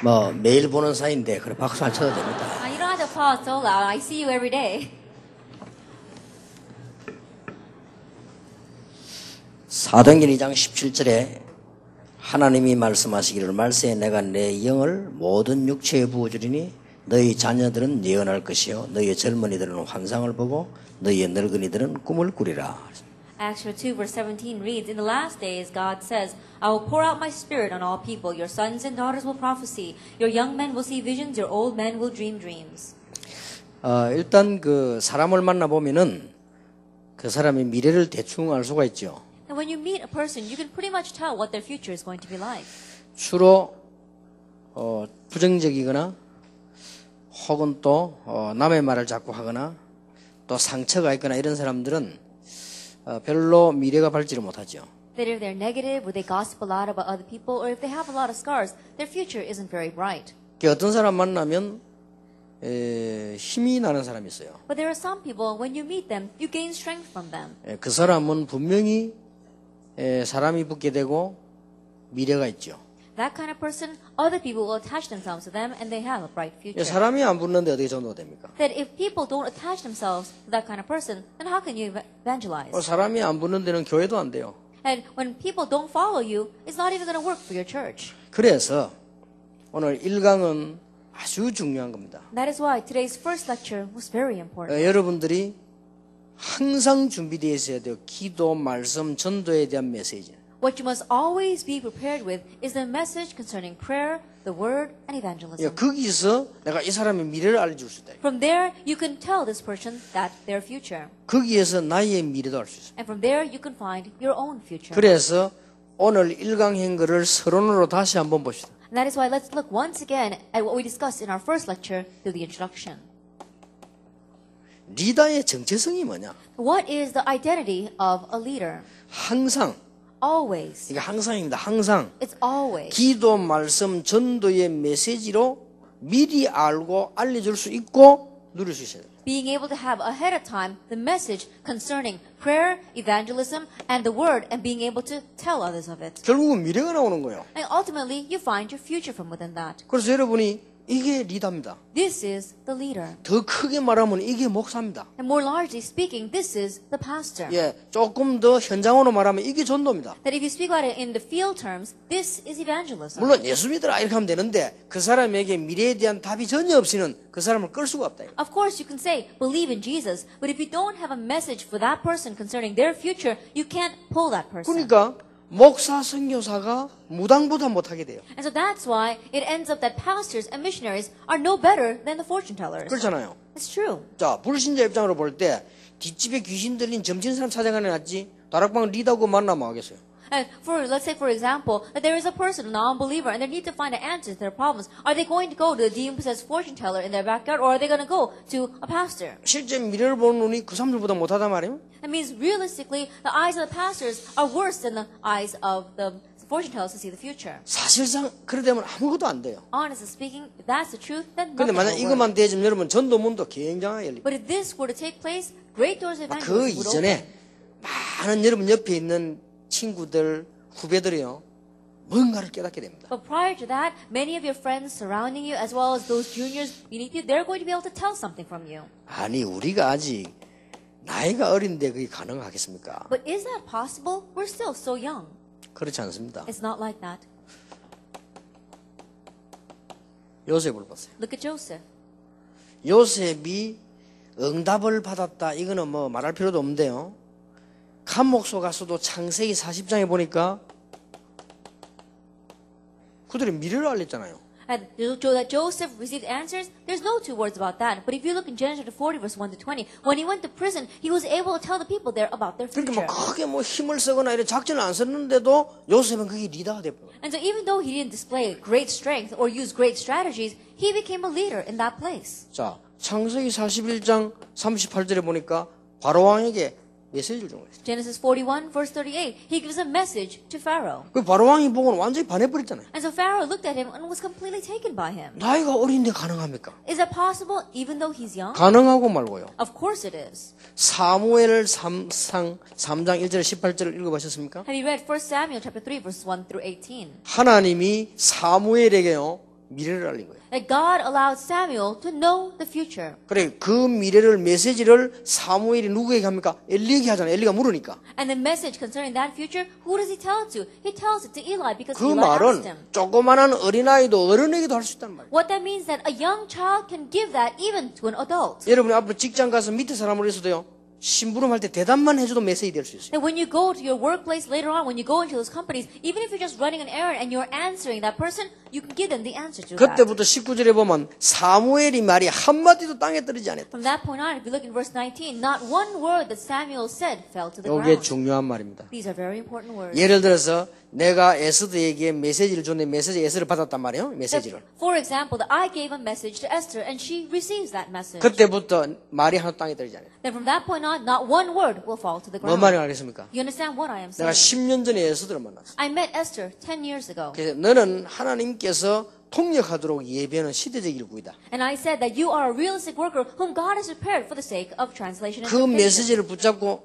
뭐 매일 보는 사이인데 그래 박수 안 쳐도 됩니다. You don't have to applaud so loud. I see you every day. 사도행전 2장 17절에 하나님이 말씀하시기를 말세에 내가 내 영을 모든 육체에 부어주리니 너희 자녀들은 예언할 것이요 너희 젊은이들은 환상을 보고 너희 늙은이들은 꿈을 꾸리라. Acts 2 verse 17 reads, In the last days God says, I will pour out my spirit on all people. Your sons and daughters will prophesy. Your young men will see visions. Your old men will dream dreams. 일단 그 사람을 만나보면은 그 사람의 미래를 대충 알 수가 있죠. And when you meet a person, you can pretty much tell what their future is going to be like. 주로 부정적이거나 혹은 또 남의 말을 자꾸 하거나 또 상처가 있거나 이런 사람들은 별로 미래가 밝지를 못하죠. That if they're negative, or they gossip a lot about other people, or if they have a lot of scars, their future isn't very bright. 어떤 사람 만나면 힘이 나는 사람이 있어요. But there are some people, when you meet them, you gain strength from them. 그 사람은 분명히 사람이 붙게 되고 미래가 있죠. That kind of person, other people will attach themselves to them, and they have a bright future. 사람이 안 붙는데 어떻게 전도가 됩니까? That if people don't attach themselves to that kind of person, then how can you evangelize? 사람이 안 붙는 데는 교회도 안 돼요. And when people don't follow you, it's not even going to work for your church. 그래서 오늘 1강은 아주 중요한 겁니다. That is why today's first lecture was very important. 여러분들이 항상 준비되어 있어야 돼요. 기도, 말씀, 전도에 대한 메시지. What you must always be prepared with is the message concerning prayer, the word, and evangelism. 거기서 내가 이 사람의 미래를 알려줄 수 있다. From there, you can tell this person that their future. 거기에서 나의 미래도 알 수 있어요. And from there, you can find your own future. 그래서 오늘 1강 행거를 서론으로 다시 한번 봅시다. And that is why let's look once again at what we discussed in our first lecture through the introduction. 리더의 정체성이 뭐냐? What is the identity of a leader? 항상 Always. 이게 항상입니다. 항상 It's always. 기도, 말씀, 전도의 메시지로 미리 알고 알려줄 수 있고 누릴 수 있어야 돼요. Being able to have ahead of time the message concerning prayer, evangelism, and the word, and being able to tell others of it. 결국은 미래가 나오는 거예요. And ultimately, you find your future from within that. 그래서 여러분이 이게 리더입니다. This is the leader. 더 크게 말하면 이게 목사입니다. And more largely speaking, this is the pastor. 조금 더 현장으로 말하면 이게 전도입니다. That if you speak about it in the field terms, this is evangelism. 물론 예수 믿으라 이렇게 하면 되는데 그 사람에게 미래에 대한 답이 전혀 없이는 그 사람을 끌 수가 없다. Of course, you can say, believe in Jesus, but if you don't have a message for that person concerning their future, you can't pull that person. 그러니까 목사, 선교사가 무당보다 못하게 돼요. And so that's why it ends up that pastors and missionaries are no better than the fortune tellers. 그렇잖아요. It's true. 자, 불신자 입장으로 볼 때 뒷집에 귀신 들린 점치는 사람 찾아가는 게 낫지 다락방 리더하고 만나면 하겠어요. And let's say, for example, that there is a person, a non-believer, and they need to find an answer to their problems. Are they going to go to the demon-possessed fortune teller in their backyard, or are they going to go to a pastor? 실제 미래를 보는 눈이 그 사람들보다 못하단 말이에요. That means, realistically, the eyes of the pastors are worse than the eyes of the fortune tellers to see the future. 사실상 그래 되면 아무것도 안 돼요. Honestly speaking, if that's the truth, then 근데 nothing 만약 will work. 이것만 되지면 여러분 전도문도 굉장하게 열립니다. But if this were to take place, great doors of 그 evangelism would open. 이전에 많은 여러분 옆에 있는 친구들, 후배들이요. 뭔가를 깨닫게 됩니다. But prior to that, many of your friends surrounding you, as well as those juniors beneath you, they're going to be able to tell something from you. 아니 우리가 아직 나이가 어린데 그게 가능하겠습니까? But is that possible? We're still so young. 그렇지 않습니다. It's not like that. 요셉을 보세요. Look at Joseph. 요셉이 응답을 받았다. 이거는 뭐 말할 필요도 없는데요. 감옥소 가서도 창세기 40장에 보니까 그들의 미래를 알렸잖아요. And that Joseph received answers, there's no two words about that. But if you look in Genesis 40, verse 1 to 20, when he went to prison, he was able to tell the people there about their 그러니까 future. 뭐 크게 뭐 힘을 쓰거나 이런 작전을 안 썼는데도 요셉은 그게 리더가 됐어요. And so even though he didn't display great strength or use great strategies, he became a leader in that place. 자, 창세기 41장 38절에 보니까 바로왕에게 메시지를 준 거예요. Genesis 41, verse 38, he gives a message to Pharaoh. 그 바로왕이 보고는 완전히 반해버렸잖아요. And so Pharaoh looked at him and was completely taken by him. 나이가 어린데 가능합니까? Is that possible even though he's young? 가능하고 말고요. Of course it is. 사무엘 3장 1절 18절을 읽어보셨습니까? Have you read 1 Samuel chapter 3, verses 1 through 18? 하나님이 사무엘에게요 미래를 알린 거예요. That God allowed Samuel to know the future. 그래 그 미래를 메시지를 사무엘이 누구에게 합니까? 엘리에게 하잖아요. 엘리가 물으니까. And the message concerning that future, who does he tell it to? He tells it to Eli because 그 Eli asked 말은 him. 조그마한 어린아이도 어른에게도 할 수 있다는 말이에요. What that means that a young child can give that even to an adult. 여러분이 앞으로 직장 가서 밑에 사람으로 있어도요. 심부름할 때 대답만 해줘도 메시지 될 수 있어요. That when you go to your workplace later on, when you go into those companies, even if you're just running an errand and you're answering that person, you can give them the answer to that. 그때부터 19절에 보면 사무엘이 말이 한마디도 땅에 떨어지지 않았다. From that point on, if you look in verse 19, not one word that Samuel said fell to the 이게 ground. 중요한 말입니다. These are very important words. 예를 들어서 내가 에스더에게 메시지를 줬는데 메시지 에스더를 받았단 말이에요. 메시지를. For example, that I gave a message to Esther and she receives that message. 그때부터 말이 하나도 땅에 떨어지지 않았다. Then from that point on, not one word will fall to the 뭔 ground. 말인지 알겠습니까? You understand what I am 내가 saying? 10년 전에 에스더를 만났어. I met Esther 10 years ago. 그래서 너는 하나님께서 통역하도록 예배하는 시대적 일꾼이다. And I said that you are a realistic worker whom God has prepared for the sake of translation and 그 interpretation. 메시지를 붙잡고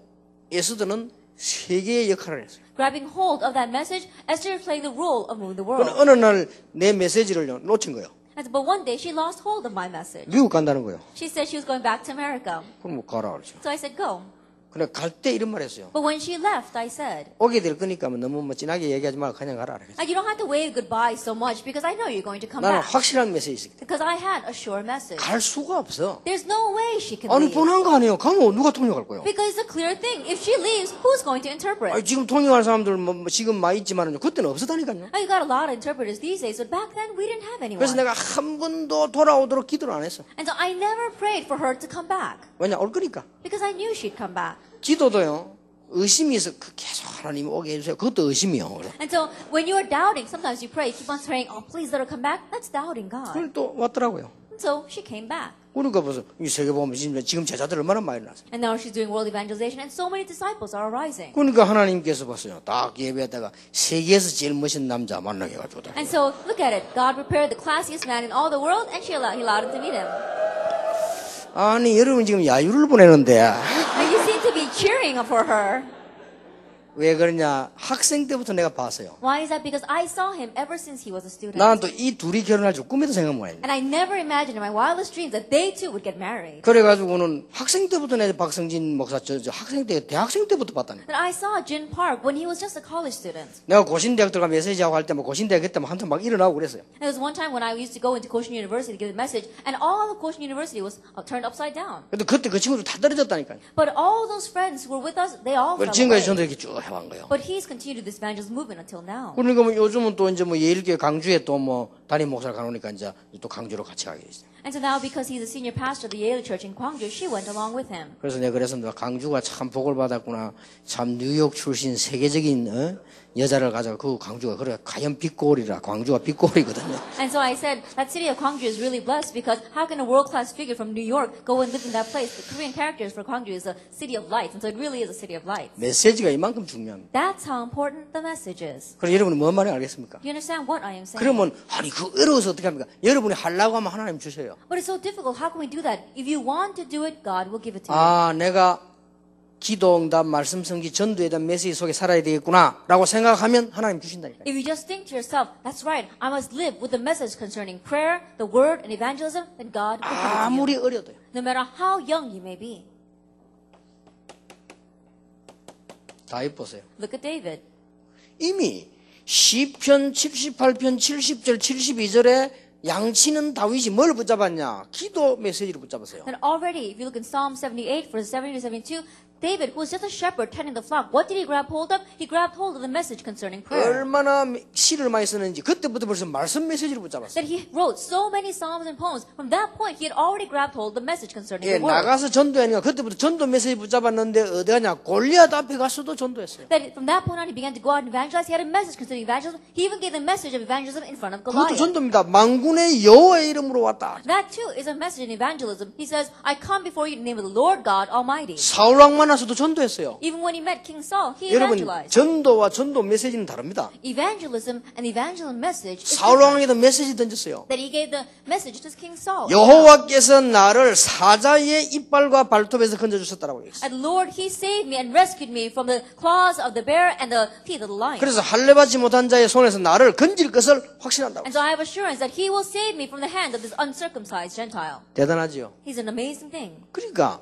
에스더는 세계의 역할을 했어요. Grabbing hold of that message, Esther is playing the role of moving the 그럼 world. 어느 날 내 메시지를 놓친 거예요. But one day she lost hold of my message. 미국 간다는 거예요. She said she was going back to America. 그럼 뭐 가라 그러죠. So I said, go. 근데 갈 때 이런 말 했어요. But when she left, I said, 오게 될 거니까 너무 뭐 진하게 얘기하지 말고 그냥 가라. 그랬어요. you don't have to wave goodbye so much because I know you're going to come 나는 back. 확실한 메시지 있어. Because I had a sure message. 갈 수가 없어. There's no way she can 아니 leave. 뻔한 거 아니에요. 가면 누가 통역할 거예요? Because it's a clear thing. If she leaves, who's going to interpret? 아니, 지금 통역할 사람들 뭐 지금 많이 있지만은 그때는 없었다니까요. You got a lot of interpreters these days, but back then we didn't have anyone. 그래서 내가 한 번도 돌아오도록 기도를 안 했어. And so I never prayed for her to come back. 왜냐 올 거니까. Because I knew she'd come back. 기도도요. 의심이 있어. 계속 하나님 오게 해주세요. 그것도 의심이요. And so when you are doubting, sometimes you pray, keep on praying, oh, please let her come back. That's doubting God. 그걸 또 왔더라고요. And so she came back. 그러니까 벌써 이 세계 보면 지금 제자들 얼마나 많이 났어요. And now she's doing world evangelization, and so many disciples are arising. 그러니까 하나님께서 봤어요. 딱 예배하다가 세계에서 제일 멋진 남자 만나게 해가지고. And so look at it. God prepared the classiest man in all the world, and he allowed him to meet him. 아니 여러분 지금 야유를 보내는데 And you seem to be cheering for her. 왜 그러냐? 학생 때부터 내가 봤어요. Why is that? Because I saw him ever since he was a student. 나는 또 이 둘이 결혼할 줄 꿈에도 생각 못 했네. And I never imagined in my wildest dreams that they too would get married. 그래가지고는 학생 때부터 내 박성진 목사 저 학생 때 대학생 때부터 봤다니. And I saw Jin Park when he was just a college student. 내가 고신대학 들어가 메시지하고 할 때 뭐 고신대학 그때 뭐 한참 막 일어나고 그랬어요. And there was one time when I used to go into Koshin University to give a message, and all of Koshin University was turned upside down. 근데 그때 그 친구들 다 떨어졌다니까요. But all those friends who were with us, they all fell 지금까지 away. 전도 이렇게 쭉 해온 거예요. But he's continued this evangelism movement until now. 그러니까 뭐 요즘은 또 이제 뭐 예일교회 강주에 또 뭐 담임 목사를 가놓으니까 이제 또 강주로 같이 가게 됐어요. And so now, because he's a senior pastor of the Yale Church in Gwangju, she went along with him. 그래서 내가 그랬습니다. 강주가 참 복을 받았구나. 참 뉴욕 출신 세계적인 여자를 가져가 그 강주가 그래 과연 빛골이라 광주가 빛골이거든요. And so I said, that city of Gwangju is really blessed because how can a world-class figure from New York go and live in that place? The Korean characters for Gwangju is a city of lights, and so it really is a city of lights. 메시지가 이만큼 중요합니다. That's how important the message is. 그래서 여러분은 뭔 말인지 알겠습니까? You understand what I am saying? 그러면 아니 그 어려워서 어떻게 합니까? 여러분이 하려고 하면 하나님 주세요. But it's so difficult. How can we do that? If you want to do it, God will give it to you. 아 내가 기도응답 말씀 성기 전도에 대한 메시지 속에 살아야 되겠구나 라고 생각하면 하나님 주신다니까요. If you just think to yourself, that's right, I must live with the message concerning prayer, the word, and evangelism, then God will give it to you. 아무리 어려도요. No matter how young you may be. 다윗 보세요. Look at David. 이미 시편 78편 70절 72절에 양치는 다윗이 뭘 붙잡았냐? 기도 메시지를 붙잡았어요. And already, if you look in Psalm 78, verse 70 to 72, David, who was just a shepherd tending the flock, what did he grab hold of? He grabbed hold of the message concerning prayer. 얼마나 시를 많이 썼는지 그때부터 벌써 말씀 메시지를 붙잡았어요. That he wrote so many psalms and poems. From that point, he had already grabbed hold of the message concerning 예, the word. 나가서 전도하니까 그때부터 전도 메시지 붙잡았는데 어디 가냐? 골리앗 앞에 가서도 전도했어요. That from that point on, he began to go out and evangelize. He had a message concerning evangelism. He even gave the message of evangelism in front of 그것도 Goliath. 전도입니다. 만군의 여호와의 이름으로 왔다. That too is a message in evangelism. He says, I come before you in the name of the Lord God Almighty. 사울 왕만 만나서도 전도했어요. Even when he met King Saul, he 여러분, evangelized. 전도와 전도 메시지는 다릅니다. Evangelism and evangelism message is 사울 different. 왕에게도 메시지 던졌어요. That he gave the message to King Saul. 여호와께서 나를 사자의 이빨과 발톱에서 건져주셨다라고 얘기했어요. And Lord, he saved me and rescued me from the claws of the bear and the teeth of the lion. 그래서 할례받지 못한 자의 손에서 나를 건질 것을 확신한다고. And so I have assurance that he will save me from the hand of this uncircumcised Gentile. 대단하지요. He's an amazing thing. 그러니까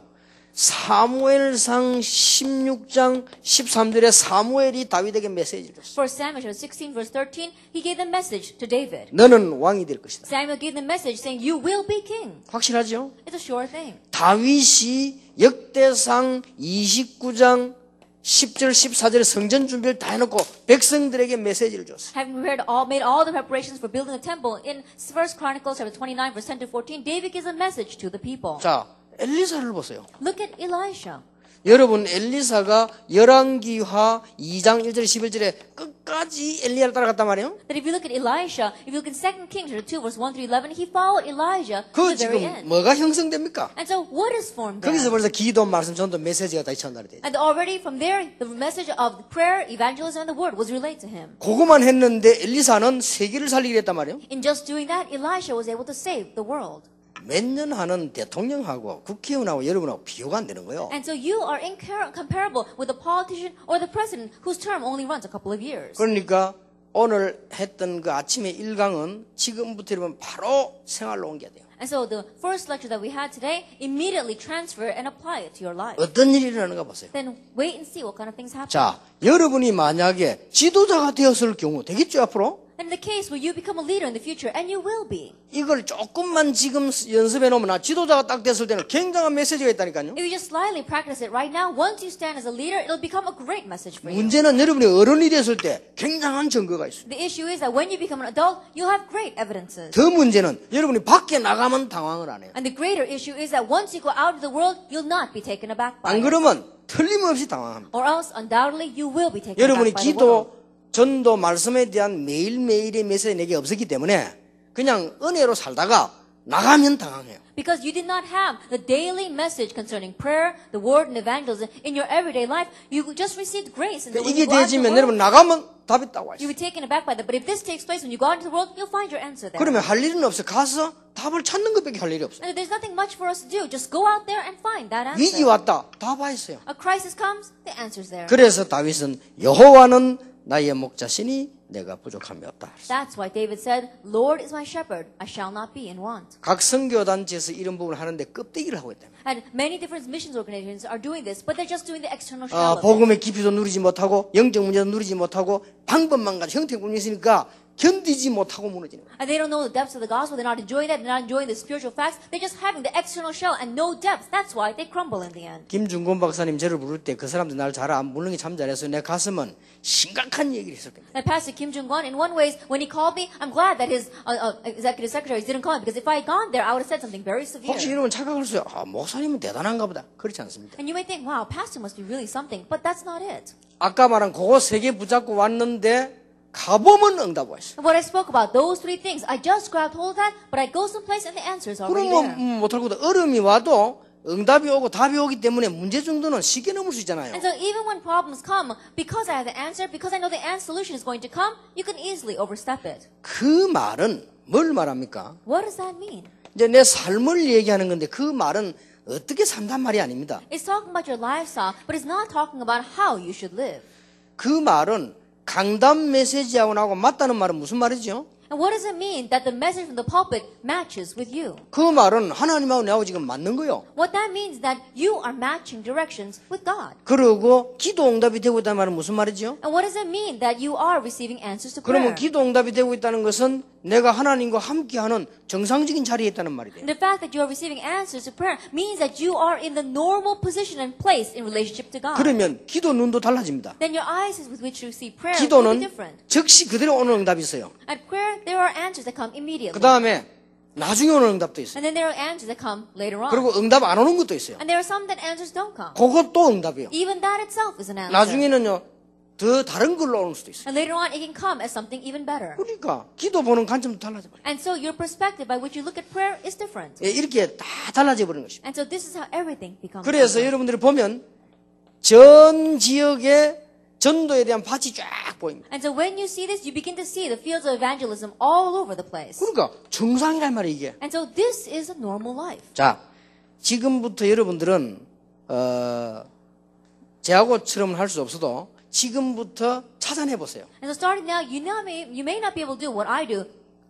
사무엘상 16장 13절에 사무엘이 다윗에게 메시지를 줬어요. For Samuel chapter 16 verse 13, he gave the message to David. 너는 왕이 될 것이다. Samuel gave the message saying, you will be king. 확실하죠? It's a sure thing. 다윗이 역대상 29장 10절 14절에 성전 준비를 다 해놓고 백성들에게 메시지를 줬어요. Having made all the preparations for building the temple, in 1 Chronicles chapter 29 verse 10 to 14, David gives a message to the people. 자, 엘리사를 보세요. Look at Elisha. 여러분, 엘리사가 열왕기하 2장 1절 11절에 끝까지 엘리야를 따라갔단 말이에요. That if you look at Elisha, if you look in 2 Kings chapter 2 verse 1 through 11, he followed Elijah to 그 the very 지금 end. 뭐가 형성됩니까? And so what is formed 거기서 there? 벌써 기도, 말씀, 전도, 메시지가 다시 전달이 되죠. And already from there, the message of prayer, evangelism, and the word was relayed to him. 그거만 했는데 엘리사는 세계를 살리기로 했단 말이에요. In just doing that, Elisha was able to save the world. 몇 년 하는 대통령하고 국회의원하고 여러분하고 비교가 안 되는 거예요. And so you are incomparable with the politician or the president whose term only runs a couple of years. 그러니까 오늘 했던 그 아침의 일강은 지금부터 여러분 바로 생활로 옮겨야 돼요. And so the first lecture that we had today, immediately transfer and apply it to your life. 어떤 일이 일어나는가 보세요. Then wait and see what kind of things happen. 자, 여러분이 만약에 지도자가 되었을 경우 되겠죠, 앞으로? And in the case where you become a leader in the future, and you will be. 이걸 조금만 지금 연습해 놓으면 지도자가 딱 됐을 때는 굉장한 메시지가 있다니까요. If you just slightly practice it right now, once you stand as a leader, it'll become a great message for you. 문제는 여러분이 어른이 됐을 때 굉장한 증거가 있어요. The issue is that when you become an adult, you'll have great evidences. 더 문제는 여러분이 밖에 나가면 당황을 안 해요. And the greater issue is that once you go out of the world, you'll not be taken aback by 안 it. 그러면 틀림없이 당황합니다. Or else, undoubtedly, you will be taken 여러분이 aback by the world. 기도, 전도, 말씀에 대한 매일매일의 메시지 내게 없었기 때문에 그냥 은혜로 살다가 나가면 당황해요. Because you did not have the daily message concerning prayer, the word, and evangelism in your everyday life, you just received grace. And then when 이게 you go out into the 되지면 world, 여러분 나가면 답이 딱 와 you'll 있어요. be taken aback by that. But if this takes place when you go out into the world, you'll find your answer there. 그러면 할 일은 없어요. 가서 답을 찾는 것밖에 할 일이 없어요. And there's nothing much for us to do. Just go out there and find that 위기 answer. 왔다. 다 봐 있어요. A crisis comes, the answer's there. 그래서 다윗은 여호와는 나의 목자시니 내가 부족함이 없다. That's why David said, Lord is my shepherd, I shall not be in want. 각 선교단체에서 이런 부분을 하는데 껍데기를 하고 있다. And many different missions organizations are doing this, but they're just doing the external shell of it. 복음의 깊이도 누리지 못하고 영적 문제도 누리지 못하고 방법만 가지고 형태뿐이 있으니까 견디지 못하고 무너지는 거예요. And they don't know the depths of the gospel. They're not enjoying that. They're not enjoying the spiritual facts. They're just having the external shell and no depth. That's why they crumble in the end. 김중곤 박사님 저를 부를 때 그 사람들 날 잘 안 부르는 게 참 잘했어요. 내 가슴은 심각한 얘기를 했을 겁니다. And Pastor Kim Jong-un, in one way, when he called me, I'm glad that his executive secretaries didn't call him, because if I had gone there, I would have said something very severe. 혹시 여러분 착각할 수 있어요. 목사님은 대단한가 보다. 그렇지 않습니다. And you may think, wow, pastor must be really something, but that's not it. 아까 말한 그거 세 개 붙잡고 왔는데 가보면 응답 와 있어요. What I spoke about, those three things, I just grabbed hold of that, but I go someplace and the answer is already there. 그러면 못할 거다. 얼음이 와도 응답이 오고 답이 오기 때문에 문제 정도는 쉽게 넘을 수 있잖아요. And so even when problems come, because I have the answer, because I know the solution is going to come, you can easily overstep it. 그 말은 뭘 말합니까? What does that mean? 이제 내 삶을 얘기하는 건데 그 말은 어떻게 산단 말이 아닙니다. It's talking about your lifestyle, but it's not talking about how you should live. 그 말은 강단 메시지하고 맞다는 말은 무슨 말이죠? And what does it mean that the message from the pulpit matches with you? 그 말은 하나님하고 나하고 지금 맞는 거요. What that means is that you are matching directions with God. 그리고 기도 응답이 되고 있다는 말은 무슨 말이죠? And what does it mean that you are receiving answers to 그러면 prayer? 기도 응답이 되고 있다는 것은 내가 하나님과 함께하는 정상적인 자리에 있다는 말이 돼요. And the fact that you are receiving answers to prayer means that you are in the normal position and place in relationship to God. 그러면 기도 눈도 달라집니다. Then your eyes with which you see prayer will be 기도는 different. 즉시 그대로 오는 응답이 있어요. At prayer, there are answers that come immediately. 그 다음에 나중에 오는 응답도 있어요. And then there are answers that come later on. 그리고 응답 안 오는 것도 있어요. And there are some that answers don't come. 그것도 응답이에요. Even that itself is an answer. 나중에는요 더 다른 걸로 올 수도 있어요. And later on, it can come as something even better. 그러니까 기도 보는 관점도 달라져 버려요. And so your perspective by which you look at prayer is different. 예, 이렇게 다 달라져 버리는 것입니다. And so this is how everything becomes 그래서 different. 여러분들이 보면 전 지역에 전도에 대한 밭이 쫙 보입니다. And so when you see this, you begin to see the fields of evangelism all over the place. 그러니까 정상이란 말이에요, 이게. And so this is a normal life. 자, 지금부터 여러분들은 제하고처럼 할 수 없어도 지금부터 찾아내 보세요. And so starting now, you may not be able to do what I do,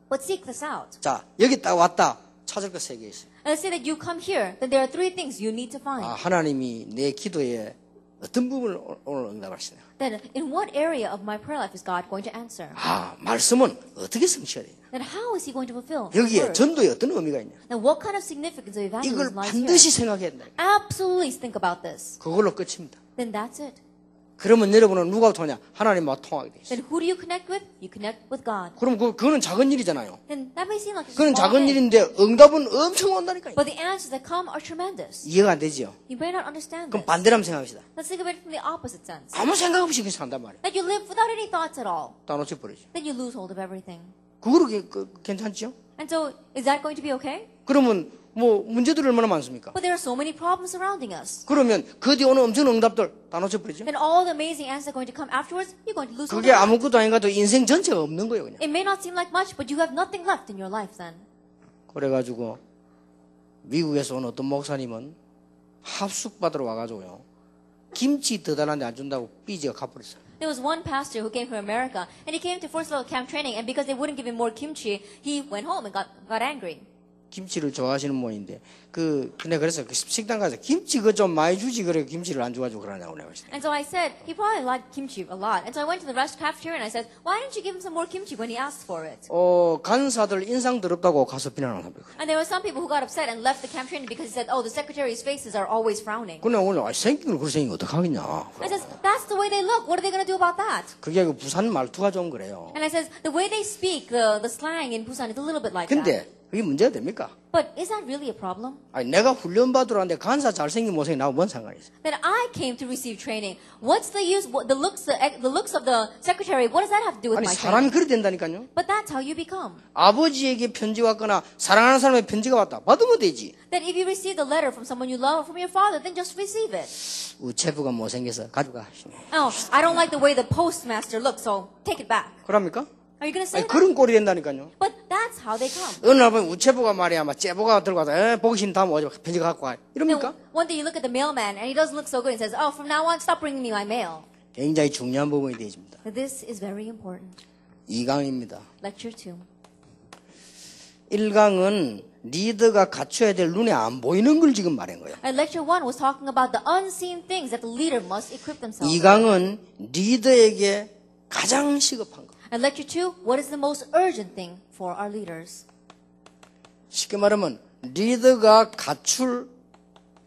but seek this out. 자, 여기 딱 왔다. 찾을 거 3개 있어요. And let's say that you come here, then there are 3 things you need to find. 하나님이 내 기도에 어떤 부분을 오늘 응답하시나요? Then in what area of my prayer life is God going to answer? 말씀은 어떻게 성취해야 돼요? Then how is He going to fulfill His 여기에 word? 전도에 어떤 의미가 있냐? Then what kind of significance of 이걸 evangelism lies 반드시 here? 생각해야 된다. Absolutely think about this. 그걸로 끝입니다. Then that's it. 그러면 여러분은 누가 통하냐? 하나님과 통하게 돼 있어요. Then who do you connect with? You connect with God. 그럼 그거는 작은 일이잖아요. Then that may seem like it's a 그건 small 작은 thing, 일인데 응답은 엄청 온다니까요. but the answers that come are tremendous. 이해가 안 되죠? You may not understand 그럼 this. 반대로 한번 생각합시다. Let's think of it from the opposite sense. 아무 생각 없이 그냥 산단 말이에요. That you live without any thoughts at all. 다 놓쳐버리죠. Then you lose hold of everything. 그거로 괜찮죠? And so, is that going to be okay? 그러면 뭐 문제들이 얼마나 많습니까? But there are so many problems surrounding us. 그러면 그 뒤에 오는 엄청난 응답들 다 놓쳐버리죠? Then all the amazing answers are going to come afterwards. You're going to lose hold 그게 of that. 아무것도 아닌가도 인생 전체가 없는 거예요, 그냥. It may not seem like much, but you have nothing left in your life then. 그래가지고 미국에서 온 어떤 목사님은 합숙 받으러 와가지고요, 김치 더 달라는데 안 준다고 삐지가 가버렸어요. There was one pastor who came from America, and he came to First Level Camp Training, and because they wouldn't give him more kimchi, he went home and got angry. 김치를 좋아하시는 모양인데 근데 그래서 그 식당 가서 김치 그 좀 많이 주지 그래 김치를 안 줘가지고 그러냐고 내가 했어요. And so I said, he probably liked kimchi a lot. And so I went to the rest cafeteria and I said, why didn't you give him some more kimchi when he asked for it? 간사들 인상 더럽다고 가서 비난하는 거예요. And there were some people who got upset and left the camp training because he said, oh, the secretary's faces are always frowning. 근데 오늘 생긴 걸 그렇게 생긴 거 어떡하겠냐. I said, that's the way they look. What are they going to do about that? 그게 그 부산 말투가 좀 그래요. And I said, the way they speak, the slang in Busan is a little bit like that. 근데 그게 문제가 됩니까? But is that really a problem? 아니 내가 훈련 받으러 왔는데 간사 잘생긴 못생긴 나하고 뭔 상관이 있어? That I came to receive training. What's the use? The looks of the secretary. What does that have to do with 아니 my 사람이 training? 그래 된다니까요. But that's how you become. 아버지에게 편지가 왔거나 사랑하는 사람의 편지가 왔다. 받으면 되지. That if you receive a letter from someone you love or from your father, then just receive it. 우체부가 못생겨서 가져가. Oh, I don't like the way the postmaster looks, so take it back. 그럽니까? Are you going to say 아니 that? 그런 꼴이 된다니까요. But that's how they come. 어느 날 보면 우체부가 말이야 막 째보가 들고 와서 보기 싫은 다음 오지 편지 갖고 와. Then 이럽니까? one day you look at the mailman and he doesn't look so good and says, oh, from now on, stop bringing me my mail. 굉장히 중요한 부분이 되십니다. This is very important. 2강입니다. Lecture 2. 1강은 리더가 갖춰야 될 눈에 안 보이는 걸 지금 말한 거예요. And lecture 1 was talking about the unseen things that the leader must equip themselves with. 2강은 리더에게 가장 시급한 거. And lecture 2, what is the most urgent thing for our leaders? 쉽게 말하면 리더가 갖출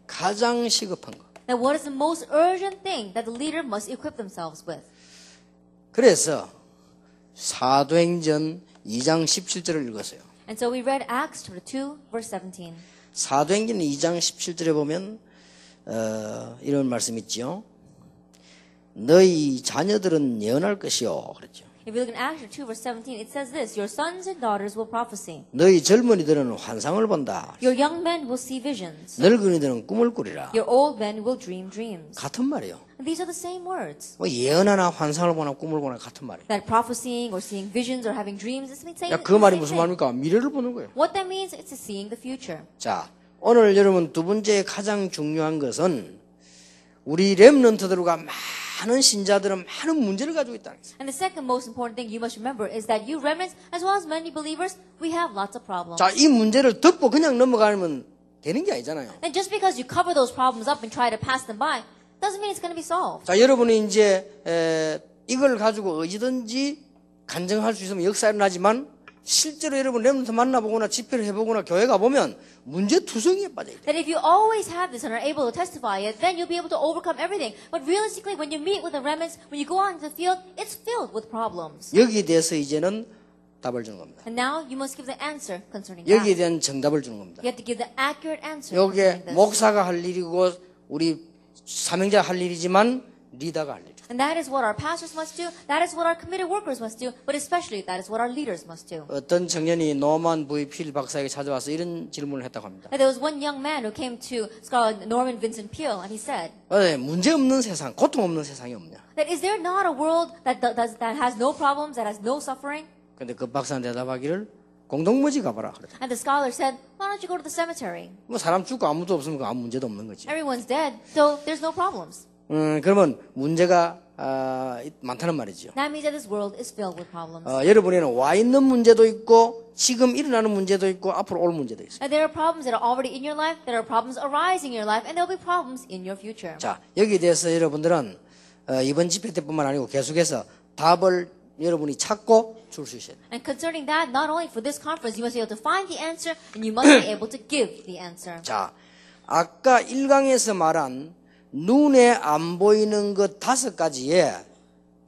가장 시급한 거. Now, what is the most urgent thing that the leader must equip themselves with? 그래서 사도행전 2장 17절을 읽었어요. And so we read Acts chapter 2, verse 17. 사도행전 2장 17절에 보면 이런 말씀 있죠. 너희 자녀들은 예언할 것이요. 그랬죠. If you look in Acts 2, verse 17, it says this, your sons and daughters will prophesy. 너희 젊은이들은 환상을 본다. Your young men will see visions. 늙은이들은 꿈을 꾸리라. Your old men will dream dreams. 같은 말이에요. And these are the same words. 뭐 예언하나 환상을 보나 꿈을 보나 같은 말이에요. That prophesying or seeing visions or having dreams, it's the same, 야, 그 말이 무슨 말입니까? 미래를 보는 거예요. What that means is seeing the future. 자, 오늘 여러분 두 번째 가장 중요한 것은 우리 렘넌트들과 많은 신자들은 많은 문제를 가지고 있다는 거예요. And the second most important thing you must remember is that you remnants, as well as many believers, we have lots of problems. 자, 이 문제를 덮고 그냥 넘어가면 되는 게 아니잖아요. And just because you cover those problems up and try to pass them by, doesn't mean it's going to be solved. 자, 여러분이 이제 이걸 가지고 어디든지 간증할 수 있으면 역사에 나지만 실제로 여러분 렘넌트 만나보거나 집회를 해보거나 교회 가보면 문제투성이에 빠져 있다. That if you always have this and are able to testify it, then you'll be able to overcome everything. But realistically, when you meet with the remnants, when you go out into the field, it's filled with problems. 여기에 대해서 이제는 답을 주는 겁니다. And now you must give the answer concerning 여기에 that. 대한 정답을 주는 겁니다. You have to give the accurate answer 여기에 concerning this. 목사가 할 일이고 우리 사명자 할 일이지만 리더가 할 일이에요. And that is what our pastors must do. That is what our committed workers must do. But especially that is what our leaders must do. 어떤 청년이 노만 V.필 박사에게 찾아와서 이런 질문을 했다고 합니다. And there was one young man who came to Scholar Norman Vincent Peale and he said 문제 없는 세상, 고통 없는 세상이 없냐? that is there not a world that has no problems, that has no suffering? 근데 그 박사는 대답하기를 공동묘지 가봐라. 그랬다. And the scholar said, why don't you go to the cemetery? 뭐 사람 죽고 아무도 없으면 아무 문제도 없는 거지. Everyone's dead, so there's no problems. 그러면 문제가 많다는 말이죠. That means that this world is filled with problems. 여러분에는 와 있는 문제도 있고 지금 일어나는 문제도 있고 앞으로 올 문제도 있어요. And there are problems that are already in your life, there are problems arising in your life, and there will be problems in your future. 자, 여기에 대해서 여러분들은 이번 집회 때뿐만 아니고 계속해서 답을 여러분이 찾고 줄 수 있어야 돼요. And concerning that, not only for this conference, you must be able to find the answer, and you must be able to give the answer. 자, 아까 1강에서 말한 눈에 안 보이는 것 5가지에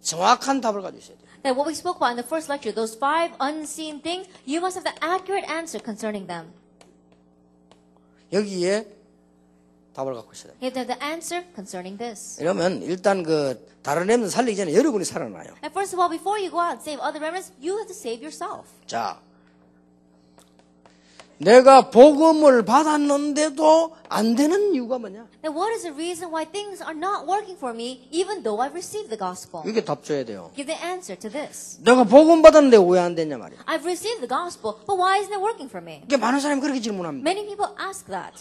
정확한 답을 가지고 있어야 돼요. That what we spoke about in the first lecture, those 5 unseen things, you must have the accurate answer concerning them. 여기에 답을 갖고 있어야 돼요. You have to have the answer concerning this. 이러면 일단 다른 렘넌트 살리기 전에 여러분이 살아나요. And first of all, before you go out and save other remnants, you have to save yourself. 자, 내가 복음을 받았는데도 안 되는 이유가 뭐냐? Now, what is the reason why things are not working for me, even though I've received the gospel? 이게 답 줘야 돼요. Give the answer to this. 내가 복음 받았는데 왜 안 됐냐 말이야. I've received the gospel, but why isn't it working for me? 이게 많은 사람이 그렇게 질문합니다. Many people ask that.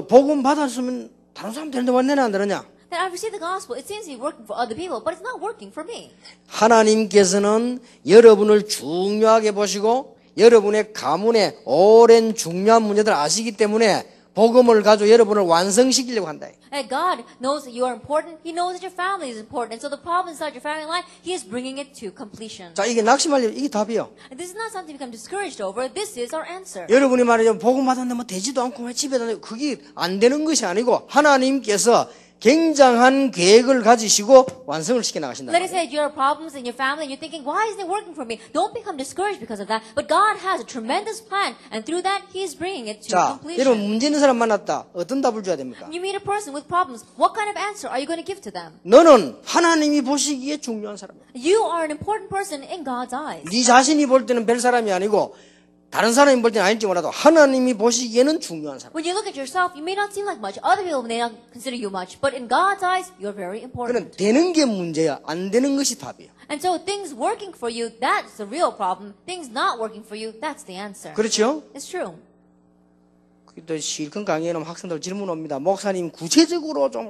복음 받았으면 다른 사람 되는데 왜 내는 안 되느냐? That I've received the gospel, it seems to be working for other people, but it's not working for me. 하나님께서는 여러분을 중요하게 보시고 여러분의 가문의 오랜 중요한 문제들 아시기 때문에 복음을 가지고 여러분을 완성시키려고 한다. And God knows that you are important. He knows that your family is important. And so the problem inside your family life, He is bringing it to completion. 자, 이게 낙심할 일, 이게 답이요. And this is not something to become discouraged over. This is our answer. 여러분이 말이죠. 복음 받았는데 뭐 되지도 않고 왜 집에 다니고 그게 안 되는 것이 아니고 하나님께서 굉장한 계획을 가지시고 완성을 시켜 나가신다. Let us say you have problems in your family and you're thinking, why isn't it working for me? Don't become discouraged because of that. But God has a tremendous plan, and through that, He is bringing it to 자, completion. 여러분 문제 있는 사람 만났다. 어떤 답을 줘야 됩니까? You meet a person with problems. What kind of answer are you going to give to them? 너는 하나님이 보시기에 중요한 사람이야. You are an important person in God's eyes. 네 자신이 볼 때는 별 사람이 아니고 다른 사람이 볼 때는 아닐지 몰라도 하나님이 보시기에는 중요한 사람. When you look at yourself, you may not seem like much. Other people may not consider you much. But in God's eyes, you're very important. 그는 되는 게 문제야. 안 되는 것이 답이야. And so things working for you, that's the real problem. Things not working for you, that's the answer. 그렇죠? It's true. 또 실컷 강의해놓으면 학생들 질문 옵니다. 목사님 구체적으로 좀.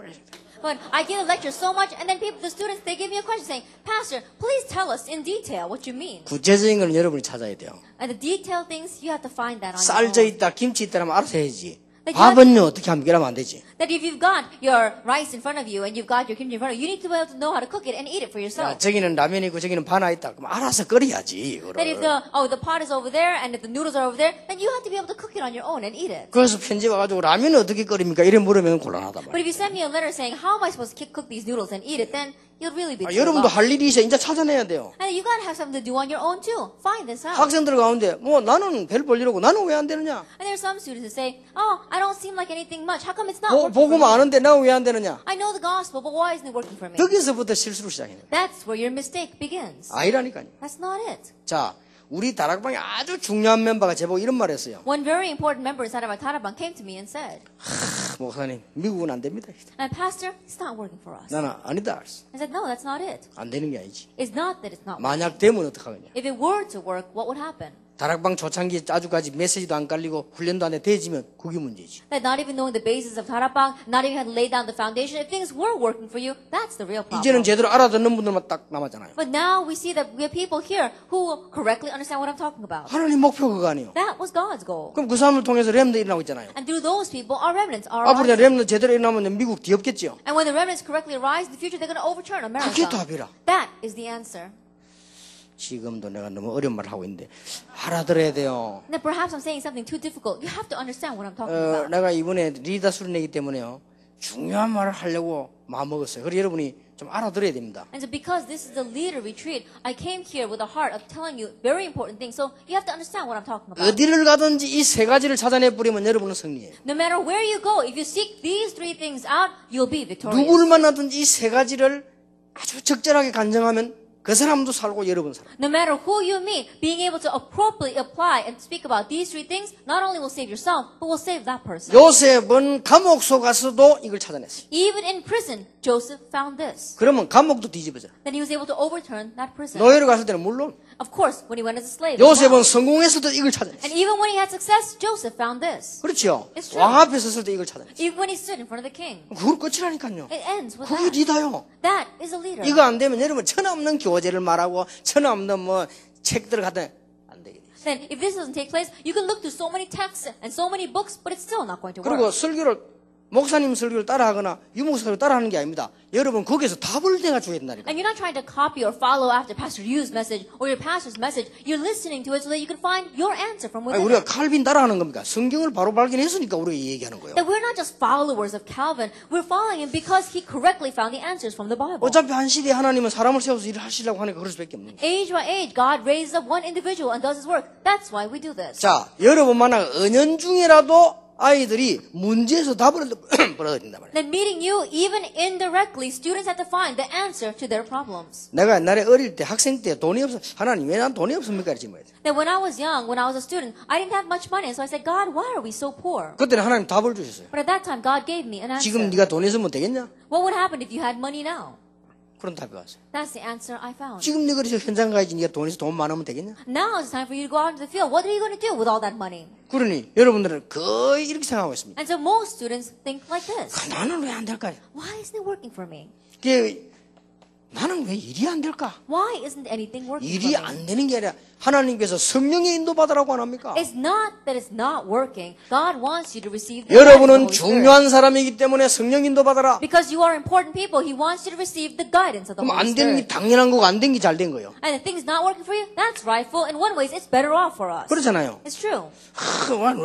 But I give a lecture so much, and then people, the students, they give me a question saying, Pastor, please tell us in detail what you mean. 구체적인 걸 여러분이 찾아야 돼요. And the detailed things, you have to find that on 쌀 your 져 own. 있다, 김치 있다 하면 알아서 해야지. Like 밥은요 어떻게 하면 이러면 안 되지. That if you've got your rice in front of you and you've got your kimchi in front of you, you need to be able to know how to cook it and eat it for 야, yourself. 저기는 라면이 있고 저기는 바나 있다. 그럼 알아서 끓여야지. That if the pot is over there and if the noodles are over there, then you have to be able to cook it on your own and eat it. 그래서 편지 와가지고 라면을 어떻게 끓입니까? 이래 물으면 곤란하다 But 말이야. if you send me a letter saying, how am I supposed to cook these noodles and eat it, then you'll really be 여러분도 할 일이 있어. 이제 찾아내야 돼요. And you gotta have something to do on your own too. Find this out. 학생들 가운데 뭐 나는 별 볼 일 없고 나는 왜 안 되느냐? And there are some students who say, oh, I don't seem like anything much. How come it's not working for 복음 me? 아는데 나 왜 안 되느냐? I know the gospel, but why isn't it working for me? 여기서부터 실수를 시작해요. That's where your mistake begins. 아니라니까요. That's not it. 자, 우리 다락방에 아주 중요한 멤버가 제보고 이런 말 했어요. One very important member inside of our Tarabang came to me and said, 목사님, 미국은 안 됩니다. and Pastor, it's not working for us. 나는 아니다. I said, no, that's not it. 안 되는 게 아니지. It's not that it's not working. 만약 되면 어떡하겠냐. If it were to work, what would happen? 다락방 초창기 아주까지 메시지도 안 깔리고 훈련도 안 해 대지면 그게 문제지. That not even knowing the basis of Tarapang, not even had laid down the foundation, if things were working for you, that's the real 이제는 problem. 제대로 알아듣는 분들만 딱 남았잖아요. But now we see that we have people here who correctly understand what I'm talking about. 하나님 목표 그거 아니에요. That was God's goal. 그럼 그 사람을 통해서 렘도 일어나고 있잖아요. And through those people, our remnants are 앞으로 rising. 렘도 제대로 일어나면 미국 뒤엎겠죠. And when the remnants correctly arise in the future, they're going to overturn 그게 America. 답이라. That is the answer. 지금도 내가 너무 어려운 말을 하고 있는데 알아들어야 돼요. Now perhaps I'm saying something too difficult. You have to understand what I'm talking about. 내가 이번에 리더 수련회이기 때문에요. 중요한 말을 하려고 마음먹었어요. 그래서 여러분이 좀 알아들어야 됩니다. And so because this is the leader retreat, I came here with a heart of telling you very important things. So you have to understand what I'm talking about. 어디를 가든지 이 세 가지를 찾아내 버리면 여러분은 승리예요. No matter where you go, if you seek these three things out, you'll be victorious. 누구를 만나든지 이 세 가지를 아주 적절하게 간증하면 그 사람도 살고 여러분 살고. No matter who you meet, being able to appropriately apply and speak about these three things not only will save yourself, but will save that person. 요셉은 감옥 속에서도 이걸 찾아냈어요. Even in prison, Joseph found this. 그러면 감옥도 뒤집어져. Then he was able to overturn that prison. 노예로 갔을 때는 물론 Of course, when he went as a slave. 요셉은 성공했을 때 이걸 찾아냈어요. And even when he had success, Joseph found this. 그렇죠. It's true. 왕 앞에 섰을 때 이걸 찾아냈어요. Even when he stood in front of the king. 그걸 끝이라니까요. It ends with 그게 that. 리더요. That is a leader. 이거 안 되면 여러분 천없는 교재를 말하고 천없는 뭐 책들을 갖다 안 되게 돼. Then if this doesn't take place, you can look through so many texts and so many books, but it's still not going to 그리고 work. 설교를 목사님 설교를 따라하거나 유목사를 따라하는 게 아닙니다. 여러분 거기에서 답을 내가 줘야 된다니까. And you're not trying to copy or follow after Pastor Yu's message or your pastor's message. You're listening to it so that you can find your answer from 아니, within 우리가 it. 칼빈 따라하는 겁니까? 성경을 바로 발견했으니까 우리가 얘기하는 거예요. That we're not just followers of Calvin. We're following him because he correctly found the answers from the Bible. 어차피 한 시대에 하나님은 사람을 세워서 일을 하시려고 하니까 그럴 수밖에 없는 거예요. Age by age, God raises up one individual and does his work. That's why we do this. 자, 여러분만한 은연중에라도 아이들이 문제에서 답을 벌어야 된단 말이에요. Then meeting you, even indirectly, students have to find the answer to their problems. 내가 옛날에 어릴 때 학생 때 돈이 없어 하나님 왜 난 돈이 없습니까? 이랬지 뭐예요. That when I was young, when I was a student, I didn't have much money. So I said, God, why are we so poor? 그때는 하나님 답을 주셨어요. But at that time, God gave me an answer. 지금 네가 돈 있으면 되겠냐? What would happen if you had money now? 그런 답이 왔어요. That's the answer I found. 지금 네가 그래서 현장 가야지 네가 돈 있어 돈 많으면 되겠냐? Now it's time for you to go out into the field. What are you going to do with all that money? 그러니 여러분들은 거의 이렇게 생각하고 있습니다. And so most students think like this. 나는 왜 안 될까? Why isn't it working for me? 나는 왜 일이 안 될까? Why isn't anything working 일이 for me? 안 되는 게 아니라 하나님께서 성령의 인도받으라고 안 합니까? It's not that it's not working. God wants you to receive the guidance of the 여러분은 Holy Spirit. 중요한 사람이기 때문에 성령 인도받아라. Because you are important people, He wants you to receive the guidance of the 그럼 Holy 안 되는 게 Spirit. 당연한 거고 안 된 게 잘 된 거예요. And if things not working for you, that's rightful. In one way, it's better off for us. 그렇잖아요. It's true.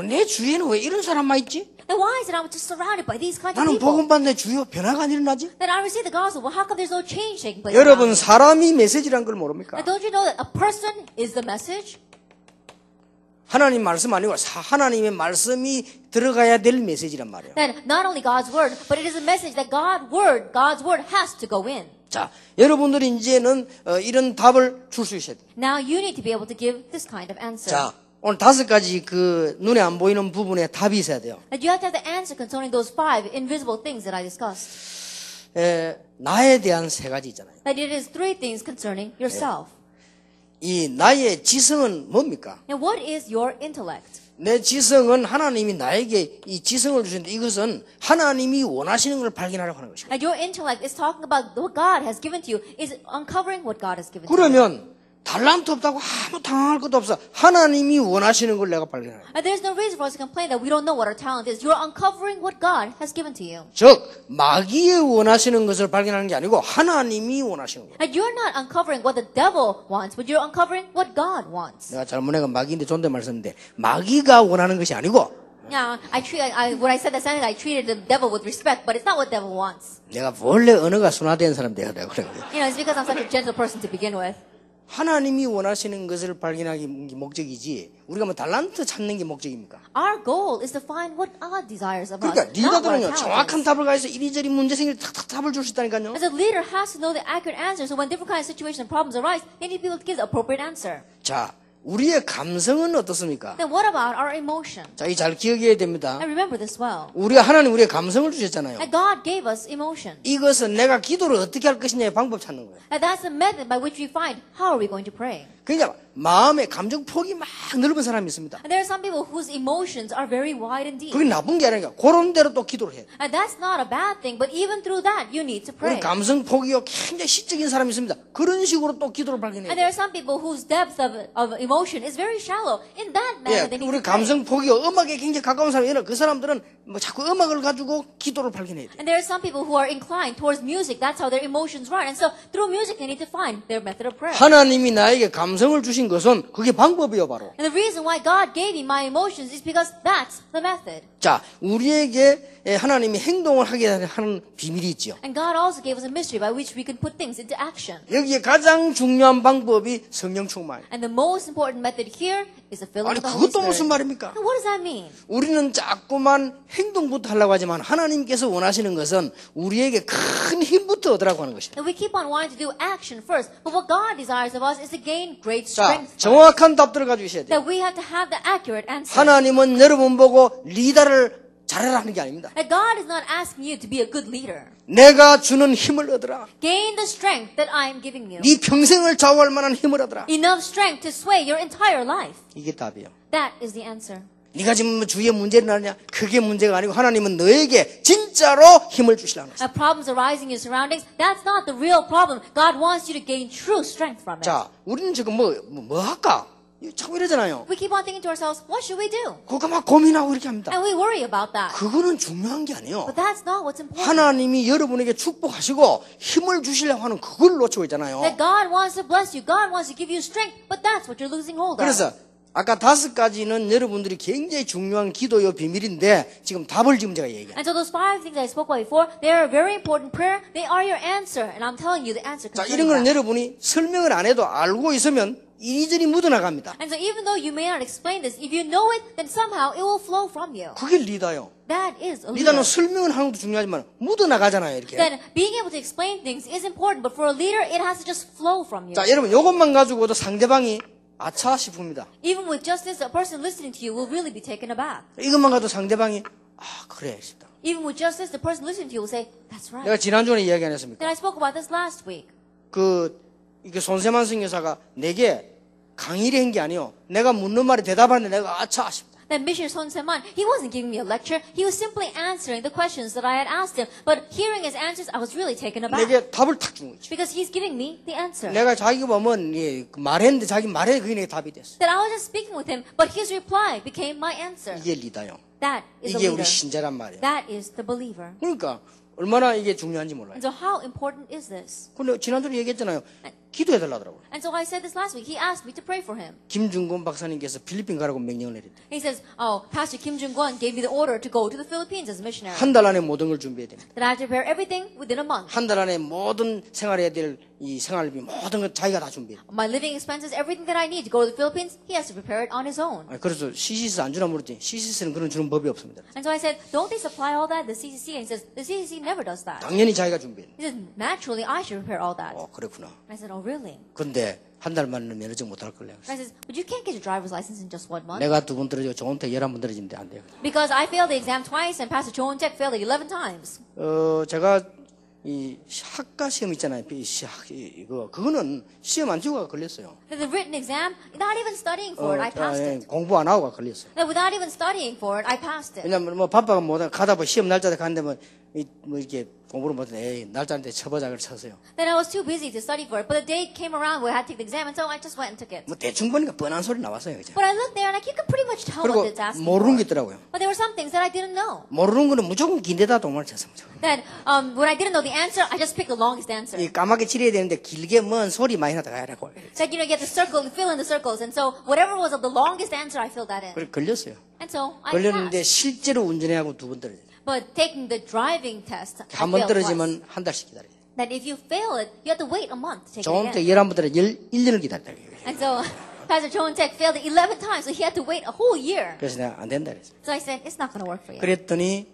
내 주위에는 왜 이런 사람만 있지? Then why is it I'm just surrounded by these kinds of 나는 people? 복음 받는데 주위에 변화가 안 일어나지? Then I receive the gospel. Well, how come there's no change taking place? 여러분 around me? 사람이 메시지란 걸 모릅니까? Now, don't you know that a person is the message? 하나님 말씀 아니고 하나님의 말씀이 들어가야 될 메시지란 말이에요. Then not only God's word, but it is a message that God's word has to go in. 자, 여러분들이 이제는 이런 답을 줄 수 있어야 돼요. Now you need to be able to give this kind of answer. 자, 오늘 5가지 그 눈에 안 보이는 부분에 답이 있어야 돼요. That you have to have the answer concerning those 5 invisible things that I discussed. 나에 대한 3가지 있잖아요. That it is 3 things concerning yourself. 이 나의 지성은 뭡니까? Now what is your intellect? 내 지성은 하나님이 나에게 이 지성을 주셨는데 이것은 하나님이 원하시는 걸 발견하려고 하는 것이고. And your intellect is talking about what God has given to you, is uncovering what God has given to you. 그러면 달란트 없다고 아무 당황할 것도 없어. 하나님이 원하시는 걸 내가 발견해요. And there's no reason for us to complain that we don't know what our talent is. You're uncovering what God has given to you. 즉 마귀의 원하시는 것을 발견하는 게 아니고 하나님이 원하시는 거예요. And you're not uncovering what the devil wants, but you're uncovering what God wants. 내가 잘못해가 마귀인데 존댓말 썼는데 마귀가 원하는 것이 아니고 Now, when I said that sentence, I treated the devil with respect, but it's not what the devil wants. 내가 원래 언어가 순화된 사람 내가 그래. You know, it's because I'm such a gentle person to begin with. 하나님이 원하시는 것을 발견하기 목적이지 우리가 뭐 달란트 찾는 게 목적입니까? Our goal is to find what God desires of us, 그러니까 not what our 리더들은요 talent 정확한 is. 답을 가해서 이리저리 문제 생길 탁탁 답을 줄 수 있다니까요. As a leader has to know the accurate answer, so when different kinds of situations and problems arise, they need people to give the appropriate answer. 자, 우리의 감성은 어떻습니까? Then what about our emotion? 자, 이 잘 기억해야 됩니다. And remember this well. 하나님 우리의 감성을 주셨잖아요. That God gave us emotion. 이것은 내가 기도를 어떻게 할 것이냐의 방법 찾는 거예요. And that's the method by which we find how are we going to pray. 그러니까 마음의 감정 폭이 막 넓은 사람이 있습니다. And there are some people whose emotions are very wide and deep. 그게 나쁜 게 아니라 그런 대로 또 기도를 해요. And that's not a bad thing, but even through that, you need to 우리 pray. 감성 폭이요 굉장히 시적인 사람이 있습니다. 그런 식으로 또 기도를 발견해요. And there are some people whose depth of emotion is very shallow. In that manner, they need 우리 to pray. 감성 폭이요 음악에 굉장히 가까운 사람이 있는 그 사람들은 뭐 자꾸 음악을 가지고 기도를 발견해야 돼요. And there are some people who are inclined towards music. That's how their emotions run. And so through music, they need to find their method of prayer. 하나님이 나에게 감성을 주신 주신 것은 그게 방법이요 바로. And the reason why God gave me my emotions is because that's the method. 자, 우리에게 하나님이 행동을 하게 하는 비밀이 있죠. And God also gave us a mystery by which we can put things into action. 여기에 가장 중요한 방법이 성령 충만이에요. And the most important method here is the filling 아니 of the Holy 그것도 무슨 Spirit. 말입니까? And what does that mean? 우리는 자꾸만 행동부터 하려고 하지만 하나님께서 원하시는 것은 우리에게 큰 힘부터 얻으라고 하는 것이에요. And we keep on wanting to do action first, but what God desires of us is to gain great 자, strength. 정확한 답들을 가지고 있어야 돼요. That we have to have the accurate answer. 하나님은 여러분 보고 리더를 잘하라 하는 게 아닙니다. That God is not asking you to be a good leader. 내가 주는 힘을 얻으라. Gain the strength that I am giving you. 네 평생을 좌우할 만한 힘을 얻으라. Enough strength to sway your entire life. 이게 답이에요. That is the answer. 네가 지금 주위에 문제를 나느냐? 그게 문제가 아니고 하나님은 너에게 진짜로 힘을 주시라는 거예요. Problems arising in your surroundings, that's not the real problem. God wants you to gain true strength from it. 자, 우리는 지금 뭐 할까? 자꾸 이러잖아요. We keep on thinking to ourselves, what should we do? 그거 막 고민하고 이렇게 합니다. And we worry about that. 그거는 중요한 게 아니에요. But that's not what's important. 하나님이 여러분에게 축복하시고 힘을 주시려고 하는 그걸 놓치고 있잖아요. That God wants to bless you. God wants to give you strength. But that's what you're losing hold of. 그래서 아까 5가지는 여러분들이 굉장히 중요한 기도요 비밀인데 지금 답을 지금 제가 얘기해요. And so those 5 things I spoke about before, they are a very important prayer. They are your answer. And I'm telling you the answer 자, concerning 이런 거는 that. 여러분이 설명을 안 해도 알고 있으면 이리저리 묻어나갑니다. And so even though you may not explain this, if you know it, then somehow it will flow from you. 그게 리더요. That is a 리더는 leader. 설명을 하는 것도 중요하지만 묻어나가잖아요, 이렇게. Then being able to explain things is important, but for a leader, it has to just flow from you. 자, 여러분 이것만 가지고도 상대방이 아차 싶습니다. Even with just this, a person listening to you will really be taken aback. 이것만 가도 상대방이 아 그래 싶다. Even with just this, the person listening to you will say, that's right. 내가 지난주에 이야기 안 했습니까? Then I spoke about this last week. 이게 손세만 선교사가 내게 강의를 한 게 아니요. 내가 묻는 말에 대답하는데 내가 아차 싶다. That Missionary Son Se-man, he wasn't giving me a lecture. He was simply answering the questions that I had asked him. But hearing his answers, I was really taken aback. 내게 답을 탁 준 거지. Because he's giving me the answer. 내가 자기가 보면 말했는데 자기 말에 그게 내게 답이 됐어. That I was just speaking with him, but his reply became my answer. 이게 리더요. That is a 이게 leader. 우리 신자란 말이에요. That is the believer. 그러니까 얼마나 이게 중요한지 몰라요. And so how important is this? 근데 지난주에 얘기했잖아요. 기도해달라더라고요. And so I said this last week. He asked me to pray for him. 김중곤 박사님께서 필리핀 가라고 명령을 내렸대. He says, oh, Pastor Kim Jung-kwon gave me the order to go to the Philippines as a missionary. 한 달 안에 모든 걸 준비해야 됩니다. That I have to prepare everything within a month. 한 달 안에 모든 생활해야 될 이 생활비 모든 걸 자기가 다 준비해. My living expenses, everything that I need to go to the Philippines, he has to prepare it on his own. 그래서 CCS 안 주나 물었더니 CCS는 그런 주는 법이 없습니다. And so I said, don't they supply all that? The CCC? And he says, the CCC never does that. 당연히 자기가 준비해. He says, naturally, I should prepare all that. 그렇구나. And I said, oh, really? 근데 한 달 만에 면허증 못 할 걸요. And I says, but you can't get your driver's license in just 1 month. 내가 2번 떨어지고 조은택 11번 떨어지는데 안 돼요. Because I failed the exam twice and Pastor Cho Eun-taek failed it 11 times. 제가 이 학과 시험 있잖아요. 그거는 시험 안 치고 걸렸어요. The written exam, not even studying for it, I passed it. 공부 안 하고 걸렸어요. That without even studying for it, I passed it. 왜냐면 뭐 바빠가 못 가다 보면 시험 날짜에 가는데 뭐 이렇게 공부를 못해. 날짜인데 쳐보자 그래 쳤어요. Then I was too busy to study for it. But the date came around where I had to take the exam, and so I just went and took it. 뭐 대충 보니까 뻔한 소리 나왔어요, 그죠? But I looked there, and you could pretty much tell 그리고 what it's asking 모르는 게 for. 있더라고요. But there were some things that I didn't know. 모르는 거는 무조건 긴데다 동을 쳤습니다. That when I didn't know the answer, I just picked the longest answer. 이 까맣게 칠해야 되는데 길게 먼 소리 많이 나다가 하라고. That you get the circle, fill in the circles, and so whatever was of the longest answer, I filled that in. 그래 걸렸어요. And so I 걸렸는데 passed. 실제로 운전해하고 2번 떨어져요. But taking the driving test, I 한 번 failed twice. 떨어지면 한 달씩 기다려요. That if you fail it, you have to wait a month to take it 조은택 again. 11번 떨어져 1년을 기다렸다. And so Pastor Cho Eun-taek failed it 11 times, so he had to wait a whole year. 그래서 내가 안 된다 그랬어요. So I said, it's not going to work for you. 그랬더니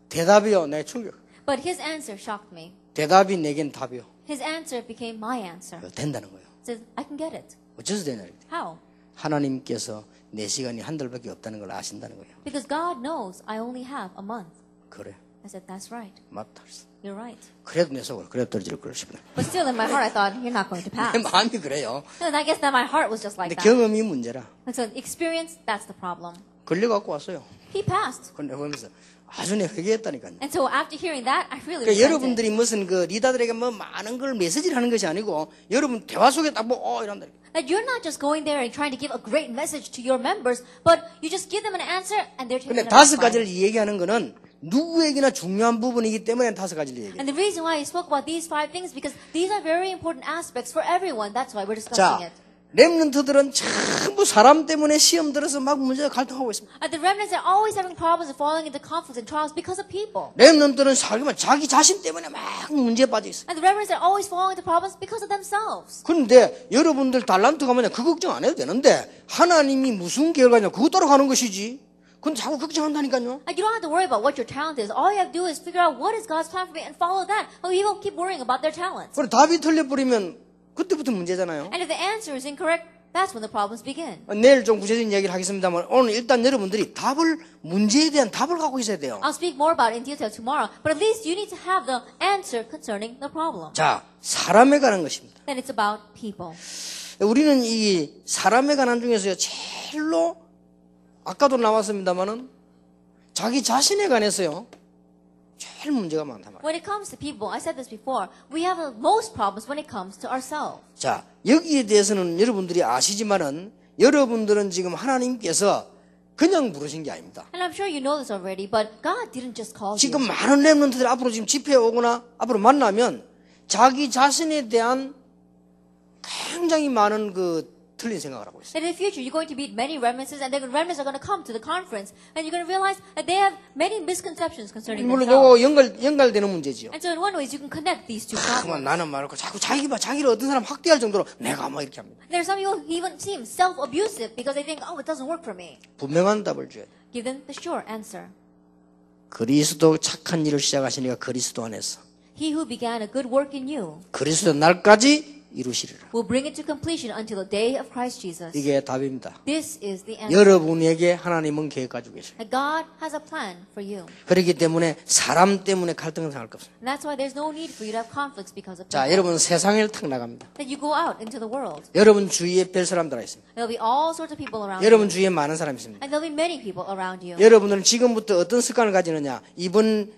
대답이요. 내 충격. But his answer shocked me. 대답이 내겐 답이요. His answer became my answer. 된다는 거예요. He said, I can get it. 어째서 되냐. How? 하나님께서 내 시간이 한 달밖에 없다는 걸 아신다는 거예요. Because God knows I only have a month. 그래. I said, that's right. 맞다. You're right. 그래도 내 속으로 그래도 떨어질 걸 싶네. But still in my heart, I thought, you're not going to pass. 내 마음이 그래요. And I guess that my heart was just like 근데 that. 경험이 문제라. And so experience, that's the problem. 걸려갖고 왔어요. He passed. 근데 보면서 아주 내 회개했다니까요. And so after hearing that, I really 그러니까 repented. 여러분들이 무슨 그 리더들에게 뭐 많은 걸 메시지를 하는 것이 아니고 여러분 대화 속에 딱 뭐 이런다. That you're not just going there and trying to give a great message to your members, but you just give them an answer and they're taking 근데 it 다섯 up. 가지를 얘기하는 거는 누구에게나 중요한 부분이기 때문에 5가지를 얘기해요. And the reason why I spoke about these 5 things because these are very important aspects for everyone. That's why we're 자, discussing it. 렘넌트들은 전부 사람 때문에 시험 들어서 막 문제가 갈등하고 있습니다. And the remnants are always having problems and falling into conflicts and trials because of people. 렘넌트는 자기 자신 때문에 막 문제에 빠져 있어요. And the remnants are always falling into problems because of themselves. 그런데 여러분들 달란트가 뭐냐 그 걱정 안 해도 되는데 하나님이 무슨 결과냐 그거 따라가는 것이지. 그건 자꾸 걱정한다니까요. Like you don't have to worry about what your talent is. All you have to do is figure out what is God's plan for me and follow that. Oh, people keep worrying about their talents. 그리고 답이 틀려버리면 그때부터 문제잖아요. And if the answer is incorrect, that's when the problems begin. 내일 좀 구체적인 이야기를 하겠습니다만 오늘 일단 여러분들이 문제에 대한 답을 갖고 있어야 돼요. I'll speak more about it in detail tomorrow, but at least you need to have the answer concerning the problem. 자, 사람에 관한 것입니다. Then it's about people. 우리는 이 사람에 관한 중에서요 제일로 아까도 나왔습니다만은 자기 자신에 관해서요 제일 문제가 많단 말이에요. When it comes to people, I said this before, we have the most problems when it comes to ourselves. 자, 여기에 대해서는 여러분들이 아시지만은 여러분들은 지금 하나님께서 그냥 부르신 게 아닙니다. And I'm sure you know this already, but God didn't just call 지금 you. 많은 렘넌트들이 앞으로 지금 집회에 오거나 앞으로 만나면 자기 자신에 대한 굉장히 많은 틀린 생각을 하고 있어요. That in the future you're going to meet many remnants, and the remnants are going to come to the conference, and you're going to realize that they have many misconceptions concerning 물론 themselves. 요거 연결되는 문제지요. And so in one way, you can connect these two 그만 problems. 나는 말고 자꾸 자기를 어떤 사람 학대할 정도로 내가 뭐 이렇게 합니다. There are some people who even seem self-abusive because they think, oh, it doesn't work for me. 분명한 답을 줘야 돼. Give them the sure answer. 그리스도 착한 일을 시작하시니까 그리스도 안에서 He who began a good work in you 그리스도 날까지 이루시리라. will bring it to completion until the day of Christ Jesus. 이게 답입니다. This is the answer. 여러분에게 하나님은 계획 가지고 계셔요. That God has a plan for you. 그렇기 때문에 사람 때문에 갈등을 생각할 거 없습니다. And that's why there's no need for you to have conflicts because of 자, people. 여러분 세상에 탁 나갑니다. That you go out into the world. 여러분 주위에 별 사람들 있습니다. There'll be all sorts of people around 여러분 you. 주위에 많은 사람이 있습니다. And there'll be many people around you. 여러분들은 지금부터 어떤 습관을 가지느냐? 이번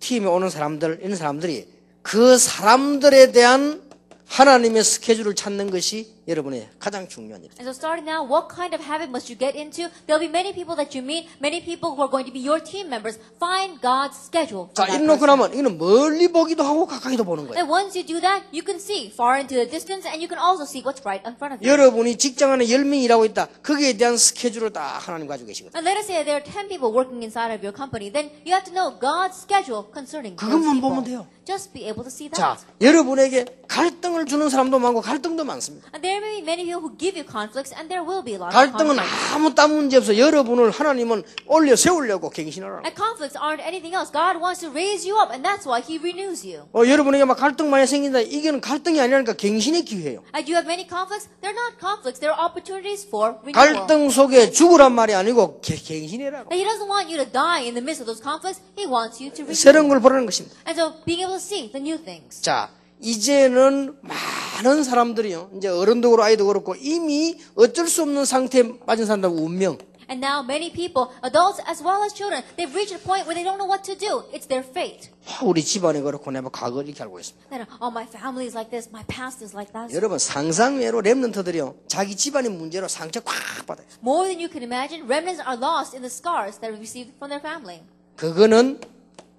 팀에 오는 사람들, 이런 사람들이 그 사람들에 대한 하나님의 스케줄을 찾는 것이 여러분의 가장 중요한 일입니다. And so starting now, what kind of habit must you get into? There'll be many people that you meet, many people who are going to be your team members. Find God's schedule for 자, that 이렇게 person. 나면 이거는 멀리 보기도 하고 가까이도 보는 거예요. And once you do that, you can see far into the distance, and you can also see what's right in front of you. 여러분이 직장 안에 10명이 일하고 있다. 거기에 대한 스케줄을 다 하나님 가지고 계시거든요. And let us say there are 10 people working inside of your company, then you have to know God's schedule concerning those 그것만 people. 보면 돼요. Just be able to see 자, that. 여러분에게 갈등을 주는 사람도 많고 갈등도 많습니다. And there may be many people who give you conflicts, and there will be a lot of 갈등은 conflicts. 아무 딴 문제 없어. 여러분을 하나님은 올려 세우려고 갱신하라고. And conflicts aren't anything else. God wants to raise you up, and that's why He renews you. 여러분에게 막 갈등 많이 생긴다. 이게는 갈등이 아니라니까 갱신의 기회예요. And you have many conflicts. They're not conflicts. They're opportunities for renewal. 갈등 속에 죽으란 말이 아니고 갱신해라고. And He doesn't want you to die in the midst of those conflicts. He wants you to 새로운 걸 renew. 보라는 것입니다. And so being able to see the new things. 자, 이제는 많은 사람들이요. 이제 어른도 그렇고 아이도 그렇고 이미 어쩔 수 없는 상태에 빠진 사람들 운명. And now many people, adults as well as children, they've reached a point where they don't know what to do. It's their fate. 우리 집안에 그렇고 내가 과거를 이렇게 알고 있습니다. That, oh, my family is like this, my past is like that. 여러분 상상외로 렘넌트들이요. 자기 집안의 문제로 상처 꽉 받아요. More than you can imagine, remnants are lost in the scars that are received from their family. 그거는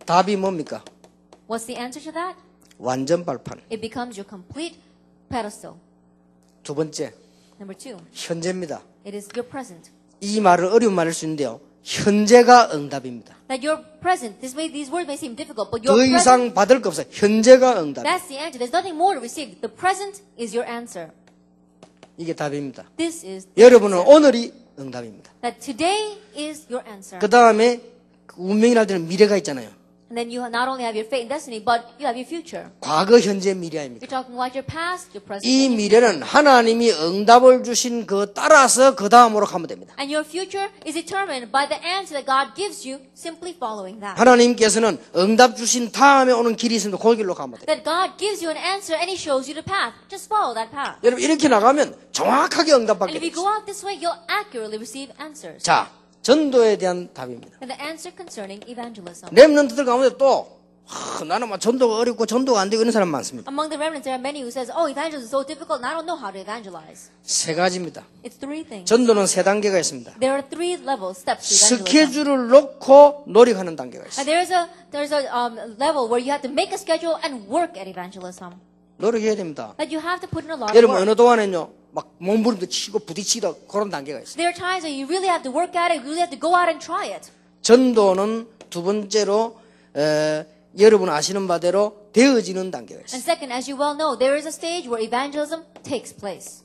답이 뭡니까? What's the answer to that? 완전 발판. It becomes your complete pedestal. 두 번째, Number 2, 현재입니다. it is your present. 이 말은 어려운 말일 수 있는데요. 현재가 응답입니다. That your present, these words may seem difficult, but your 더 present, 이상 받을 거 없어요. 현재가 응답. that's the answer. There's nothing more to receive. The present is your answer. 이게 답입니다. This is the 여러분은 answer. 오늘이 응답입니다. That today is your answer. 그 다음에 운명이랄 때는 미래가 있잖아요. And then you not only have your fate and destiny, but you have your future. 과거, 현재, 미래입니다. You're talking about your past, your present, 이 and your 미래는 하나님이 응답을 주신 그 따라서 그 다음으로 가면 됩니다. And your future is determined by the answer that God gives you, simply following that. 하나님께서는 응답 주신 다음에 오는 길이 있습니다. 그 길로 가면 됩니다. That God gives you an answer and He shows you the path. Just follow that path. 여러분 이렇게 나가면 정확하게 And 응답받게 if you 됩니다. go out this way, you'll accurately receive answers. 자, 전도에 대한 답입니다. And the answer concerning evangelism. 렘넌트들 가운데 또 나는 막 전도가 어렵고 전도가 안 되고 이런 사람 많습니다. Among the remnants, there are many who says, "Oh, evangelism is so difficult, and I don't know how to evangelize." 세 가지입니다. It's 3 things. 전도는 세 단계가 있습니다. There are 3 levels, steps to evangelism. 스케줄을 놓고 노력하는 단계가 있어요. And there's a level where you have to make a schedule and work at evangelism. 노력해야 됩니다. That you have to put in a lot of 여러분 work. 어느 동안에는요 막 몸부림도 치고 부딪히다 그런 단계가 있어요. There are times when you really have to work at it, you really have to go out and try it. 전도는 두 번째로 여러분 아시는 바대로 되어지는 단계가 있어요. And second, as you well know, there is a stage where evangelism takes place.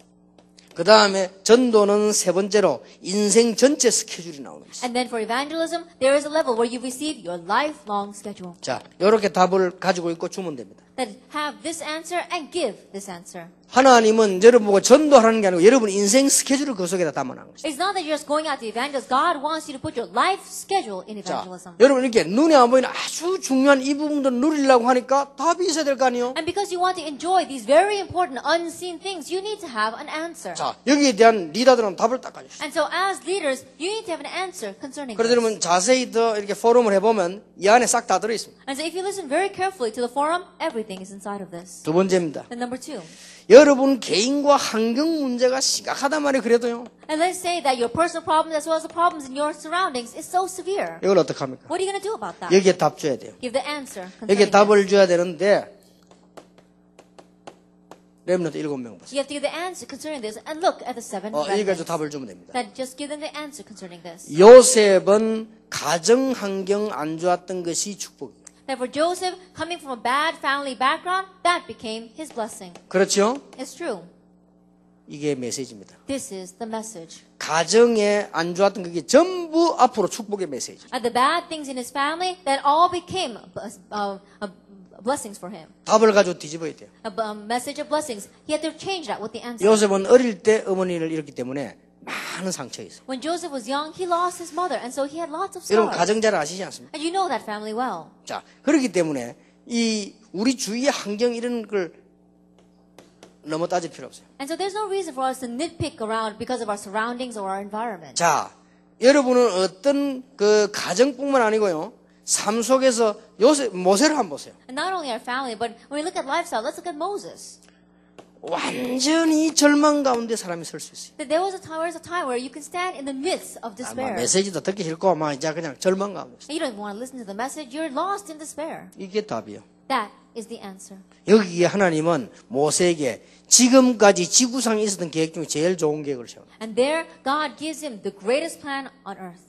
그 다음에 전도는 세 번째로 인생 전체 스케줄이 나오는 것이죠. And then for evangelism, there is a level where you receive your lifelong schedule. 자, 이렇게 답을 가지고 있고 주면 됩니다. That have this answer and give this answer. 하나님은 여러분 보고 전도하는 게 아니고 여러분 인생 스케줄을 그 속에다 담아놓은 것이죠. It's not that you're just going out to evangelize. God wants you to put your life schedule in 자, evangelism. 여러분 이렇게 눈에 안 보이는 아주 중요한 이 부분도 누리려고 하니까 답이 있어야 될 거 아니에요? And because you want to enjoy these very important unseen things, you need to have an answer. 자, 여기에 대한 리더들은 답을 딱 가지고 있어요. And so as leaders, you need to have an answer concerning 그래서 this. 여러분 자세히 더 이렇게 포럼을 해보면 이 안에 싹 다 들어있습니다. And so if you listen very carefully to the forum, everything is inside of this. 두 번째입니다. And number two, 여러분 개인과 환경 문제가 심각하단 말이에요. 그래도요. and let's say that your personal problems as well as the problems in your surroundings is so severe. 이걸 어떻게 합니까? What are you going to do about that? 여기에 답 줘야 돼요. Give the answer 여기에 concerning 답을 this. 줘야 되는데 렘넌트 7명 보세요. You have to give the answer concerning this and look at the seven 여기까지 remnants. 답을 주면 됩니다. That just give them the answer concerning this. 요셉은 가정 환경 안 좋았던 것이 축복이에요. That for Joseph, coming from a bad family background, that became his blessing. 그렇죠? It's true. 이게 메시지입니다. This is the message. 가정에 안 좋았던 그게 전부 앞으로 축복의 메시지. And the bad things in his family, that all became blessings for him. 답을 가지고 뒤집어야 돼요. A message of blessings. He had to change that with the answer. 요셉은 어릴 때 어머니를 잃었기 때문에 많은 상처가 있어요. When Joseph was young, he lost his mother, and so he had lots of 여러분 scars. 가정 잘 아시지 않습니까? And you know that family well. 자, 그렇기 때문에 이 우리 주위의 환경 이런 걸 너무 따질 필요 없어요. And so there's no reason for us to nitpick around because of our surroundings or our environment. 자, 여러분은 어떤 그 가정뿐만 아니고요. 삶 속에서 모세를 한번 보세요. And not only our family, but when we look at lifestyle, let's look at Moses. 완전히 절망 가운데 사람이 설 수 있어요. That there was a time where you can stand in the midst of despair. 메시지도 듣기 싫고 막 이제 그냥 절망 가운데 있어요. And you don't want to listen to the message, you're lost in despair. 이게 답이에요. That is the answer. 여기에 하나님은 모세에게 지금까지 지구상에 있었던 계획 중에 제일 좋은 계획을 세워요. And there, God gives him the greatest plan on earth.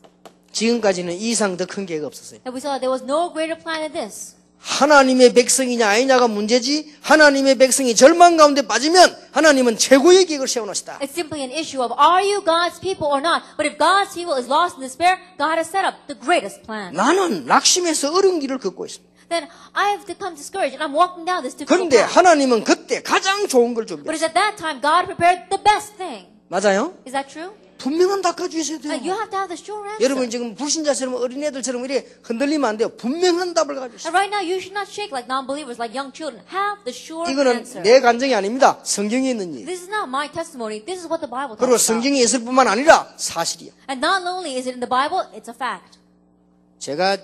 지금까지는 이상 더 큰 계획 없었어요. That we saw that there was no greater plan than this. 하나님의 백성이냐 아니냐가 문제지 하나님의 백성이 절망 가운데 빠지면 하나님은 최고의 계획을 세워놓으시다. It's simply an issue of are you God's people or not? But if God's people is lost in despair, God has set up the greatest plan. 나는 낙심해서 어려운 길을 걷고 있습니다. Then I have become discouraged and I'm walking down this difficult 그런데 path. 하나님은 그때 가장 좋은 걸 But 준비했어요. it's at that time God prepared the best thing. 맞아요? Is that true? 분명한 답 가지고 돼요. You have to have the sure answer. 여러분 지금 불신자처럼 어린애들처럼 이렇게 흔들리면 안 돼요. 분명한 답을 가지고 있어요. And right now you should not shake like non-believers, like young children. Have the sure 이거는 answer. 내 감정이 아닙니다. 성경에 있는 일. This is not my testimony. This is what the Bible 그리고 talks about. 성경에 있을 뿐만 아니라 사실이에요. And not only is it in the Bible, it's a fact. 제가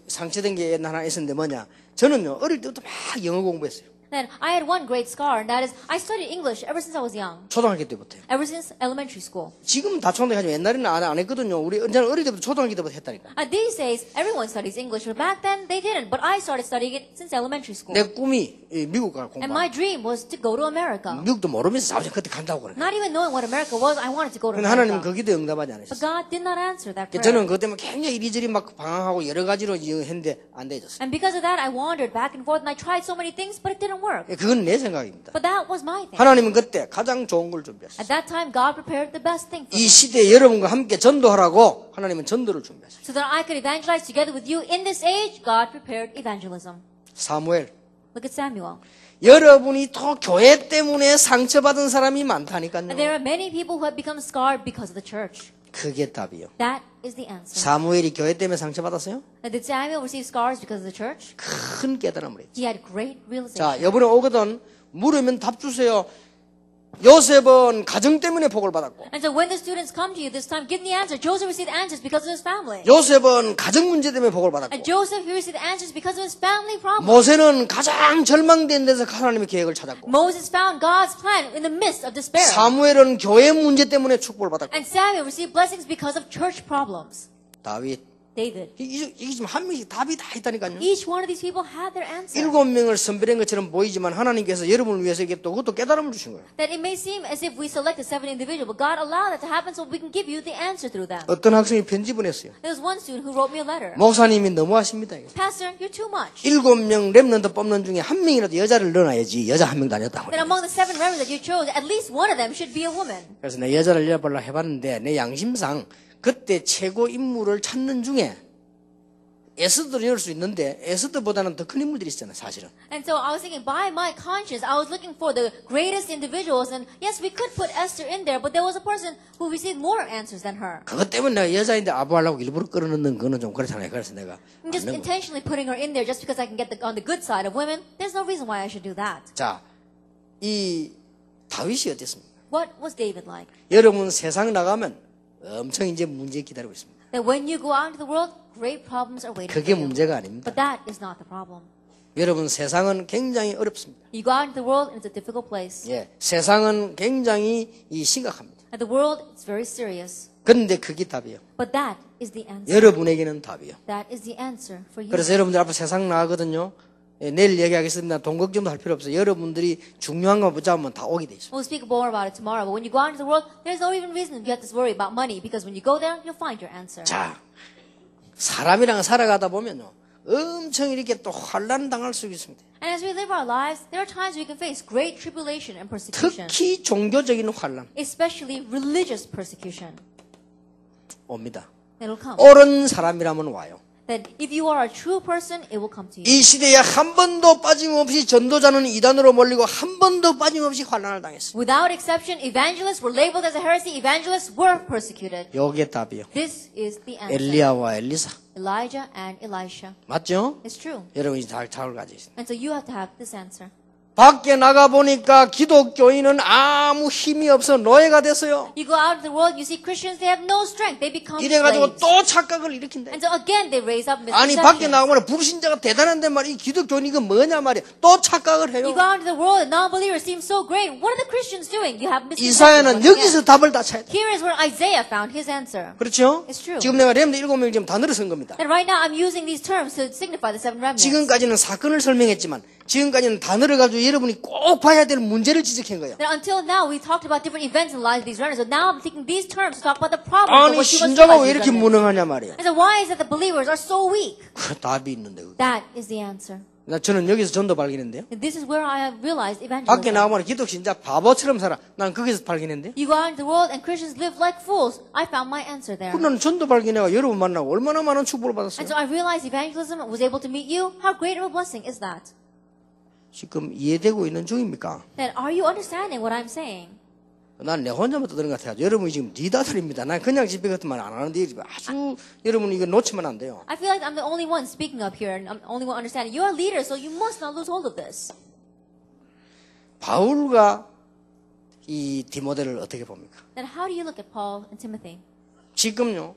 상처된 게 하나 있었는데 뭐냐. 저는요 어릴 때부터 막 영어 공부했어요. Then I had one great scar, and that is I studied English ever since I was young. 초등학교 때부터요. Ever since elementary school. 지금 다 초등학교 옛날에는 안 했거든요. 우리 저는 어릴 때부터 초등학교 때부터 했다니까. These days, everyone studies English, but back then they didn't. But I started studying it since elementary school. 내 꿈이 미국 갈 And 공부. my dream was to go to America. 미국도 모르면서 자주 그때 간다고 그래. Not even knowing what America was, I wanted to go to 근데 하나님은 America. 거기도 응답하지 But 않으셨어요. God did not answer that prayer. 저는 그것 때문에 굉장히 이리저리 막 방황하고 여러 가지로 했는데 안 되졌어요. And because of that, I wandered back and forth, and I tried so many things, but it didn't work. 그건 내 생각입니다. But that was my thing. 하나님은 그때 가장 좋은 걸 준비했어요. At that time, God prepared the best thing for 이 me. 시대에 여러분과 함께 전도하라고 하나님은 전도를 준비했어요. So that I could evangelize together with you in this age, God prepared evangelism. 사무엘. Look at Samuel. 여러분이 더 교회 때문에 상처받은 사람이 많다니까요. And there are many people who have become scarred because of the church. 그게 답이요. That is the answer. 사무엘이 교회 때문에 상처받았어요? Now, did Samuel receive scars because of the church? 큰 깨달음을 했죠. He had great realization. 자, 이번에 오거든 물으면 답 주세요. 요셉은 가정 때문에 복을 받았고 And so when the students come to you this time, give the answer. Joseph received answers because of his family. 요셉은 가정 문제 때문에 복을 받았고 And Joseph, he received answers because of his family problems. 모세는 가장 절망된 데서 하나님의 계획을 찾았고 Moses found God's plan in the midst of despair. 사무엘은 교회 문제 때문에 축복을 받았고 And Samuel received blessings because of church problems. 다윗 David. 이게 지금 한 명씩 답이 다 있다니까요. Each one of these people had their answer. 7명을 선별한 것처럼 보이지만 하나님께서 여러분을 위해서 이게 또 그것도 깨달음을 주신 거예요. That it may seem as if we selected 7 individuals, but God allowed that to happen so we can give you the answer through them. 어떤 학생이 편지 보냈어요. There was one student who wrote me a letter. 목사님이 너무하십니다. Pastor, you're too much. 7명 렘넌트 뽑는 중에 한 명이라도 여자를 넣어놔야지 여자 한 명도 아니었다고. That among the 7 remnants that you chose, at least one of them should be a woman. 그래서 내 여자를 열어보려고 해봤는데 내 양심상 그때 최고 인물을 찾는 중에 에스더를 열 수 있는데 에스더보다는 더 큰 인물들이 있잖아요, 사실은. And so I was thinking, by my conscience, I was looking for the greatest individuals, and yes, we could put Esther in there, but there was a person who received more answers than her. 그것 때문에 내가 여자인데 아부하려고 일부러 끌어넣는 거는 좀 그렇잖아요. 그래서 내가 I'm just 안 넣은 거예요. intentionally putting her in there just because I can get on the good side of women. There's no reason why I should do that. 자, 이 다윗이 어땠습니까? What was David like? 여러분 세상 나가면 엄청 이제 문제 기다리고 있습니다. That when you go out into the world, great problems are waiting 그게 for you. 문제가 아닙니다. But that is not the problem. 여러분 세상은 굉장히 어렵습니다. You go out into the world, and it's a difficult place. 예, 세상은 굉장히 심각합니다. And the world, it's very serious. 그런데 그게 답이에요. But that is the answer. 여러분에게는 답이에요. That is the answer for you. 그래서 여러분들 앞에 세상 나가거든요. 예, 내일 얘기하겠습니다. 돈 걱정도 할 필요 없어요. 여러분들이 중요한 거 붙잡으면 다 오게 돼 있어요. We'll speak more about it tomorrow. But when you go out into the world, there's no even reason you have to worry about money, because when you go there, you'll find your answer. 자, 사람이랑 살아가다 보면요, 엄청 이렇게 또 환란 당할 수 있습니다. And as we live our lives, there are times we can face great tribulation and persecution, 특히 종교적인 환란 especially religious persecution. 옵니다. It'll come. 옳은 사람이라면 와요. That if you are a true person, it will come to you. 이 시대에 한 번도 빠짐없이 전도자는 이단으로 몰리고 한 번도 빠짐없이 환란을 당했어요. Without exception, evangelists were labeled as a heresy. Evangelists were persecuted. 요게 답이요. This is the answer. 엘리야와 엘리사. Elijah and Elisha. 맞죠? It's true. 여러분이 잘 가지고 있습니다. And so you have to have this answer. 밖에 나가 보니까 기독교인은 아무 힘이 없어 노예가 됐어요. You go out in the world, you see Christians, they have no strength. They become 이래가지고 slaves. 또 착각을 일으킨다. And so again, they raise up 아니 밖에 misconceptions. 나가면 불신자가 대단한데 말이야. 이 기독교인 이거 뭐냐 말이야. 또 착각을 해요. You go out into the world, and non-believers seem so great. What are the Christians doing? You have 이사야는 misconceptions. 여기서 답을 다 찾아야 돼. Here is where Isaiah found his answer. 그렇죠? It's true. 지금 내가 렘드 7명 지금 단어를 쓴 겁니다. And right now, I'm using these terms to signify the 7 remnants. 지금까지는 사건을 설명했지만 지금까지는 단어를 가지고 여러분이 꼭 봐야 될 문제를 지적한 거예요. That until now, we talked about different events in the lives of these remnants. So now I'm taking these terms to talk about the problems 아니 of what you must 신자가 realize 왜 these 이렇게 remnants. 무능하냐 말이야. And so why is it that the believers are so weak? 그 답이 있는데 그게. That is the answer. 저는 여기서 전도 발견했는데요. And this is where I have realized 밖에 evangelism. 나가면 기독 신자 바보처럼 살아. 난 거기서 발견했는데. You go out into the world and Christians live like fools. I found my answer there. 나는 전도 발견해가 여러분 만나고 얼마나 많은 축복을 And 받았어요. so I realized evangelism was able to meet you. How great of a blessing is that? 지금 이해되고 있는 중입니까? Then are you understanding what I'm saying? 난 내 혼자만 떠드는 것 같아요. 여러분이 지금 리더들입니다. 난 그냥 집회 같은 말 안 하는데 아주 여러분 이거 놓치면 안 돼요. I feel like I'm the only one speaking up here and I'm the only one understanding. You are leaders, so you must not lose hold of this. 바울과 이 디모데를 어떻게 봅니까? Then how do you look at Paul and Timothy? 지금요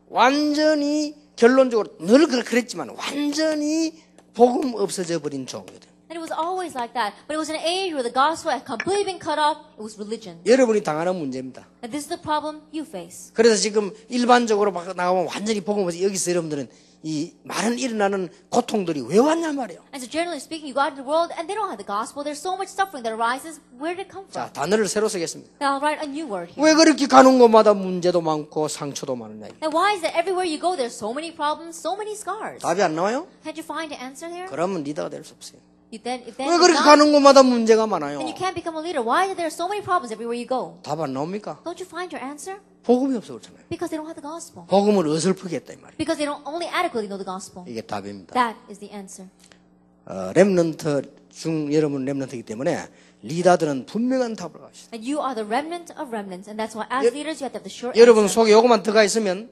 완전히 결론적으로 늘 그랬지만 완전히 복음 없어져 버린 종교들. And it was always like that. But it was an age where the gospel had completely been cut off. It was religion. 여러분이 당하는 문제입니다. And this is the problem you face. 그래서 지금 일반적으로 막 나가면 완전히 복음 없어. 여기서 여러분들은 이 많은 일어나는 고통들이 왜 왔냐 말이에요. And so generally speaking, you go out into the world and they don't have the gospel. There's so much suffering that arises. Where did it come from? 자, 단어를 새로 쓰겠습니다. Now I'll write a new word here. 왜 그렇게 가는 곳마다 문제도 많고 상처도 많으냐. And why is that everywhere you go, there's so many problems, so many scars? 답이 안 나와요? Can't you find the answer here? 그러면 리더가 될 수 없어요. If then 왜 you're 그렇게 not, 가는 곳마다 문제가 많아요? then you can't become a leader. Why are there so many problems everywhere you go? 답 안 나옵니까? Don't you find your answer? 복음이 없어 그렇잖아요. Because they don't have the gospel. 복음을 어설프게 했다 이 말이에요. Because they don't only adequately know the gospel. 이게 답입니다. That is the answer. 렘넌트 중 여러분 렘넌트이기 때문에 리더들은 분명한 답을 가시죠. And you are the remnant of remnants. And that's why as leaders, you have to have the sure 여러분 answer. 속에 요것만 들어가 있으면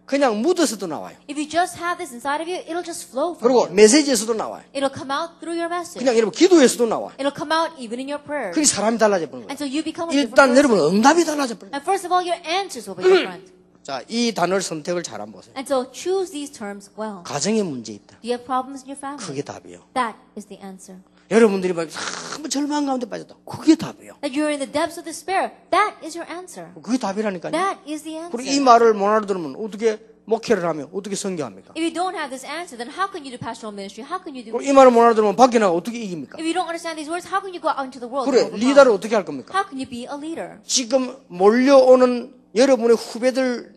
그냥 묻어서도 나와요. If you just have this inside of you, it'll just flow from 그리고 you. 메시지에서도 나와요. It'll come out through your message. 그냥 여러분 기도에서도 나와요. It'll come out even in your prayers. 그게 사람이 달라져 버는 And 거예요. so you become a 일단 different 여러분 person. 응답이 달라져 버는 거예요. And first of all, your answers will be different. 자, 이 단어를 선택을 잘 한번 보세요. And so choose these terms well. 가정에 문제 있다. Do you have problems in your family? 그게 답이에요. That is the answer. 여러분들이 막 너무 절망 가운데 빠졌다. 그게 답이에요. That you're in the depths of despair. That is your answer. 그게 답이라니까요. That is the 그리고 이 answer. 말을 못 알아들으면 어떻게 목회를 하며 어떻게 선교합니까? If you don't have this answer, then how can you do pastoral ministry? How can you do? 그리고 이 말을 못 알아들으면 밖에 나가 어떻게 이깁니까? If you don't understand these words, how can you go out into the world? 그래, and overcome? 리더를 어떻게 할 겁니까? How can you be a leader? 지금 몰려오는 여러분의 후배들,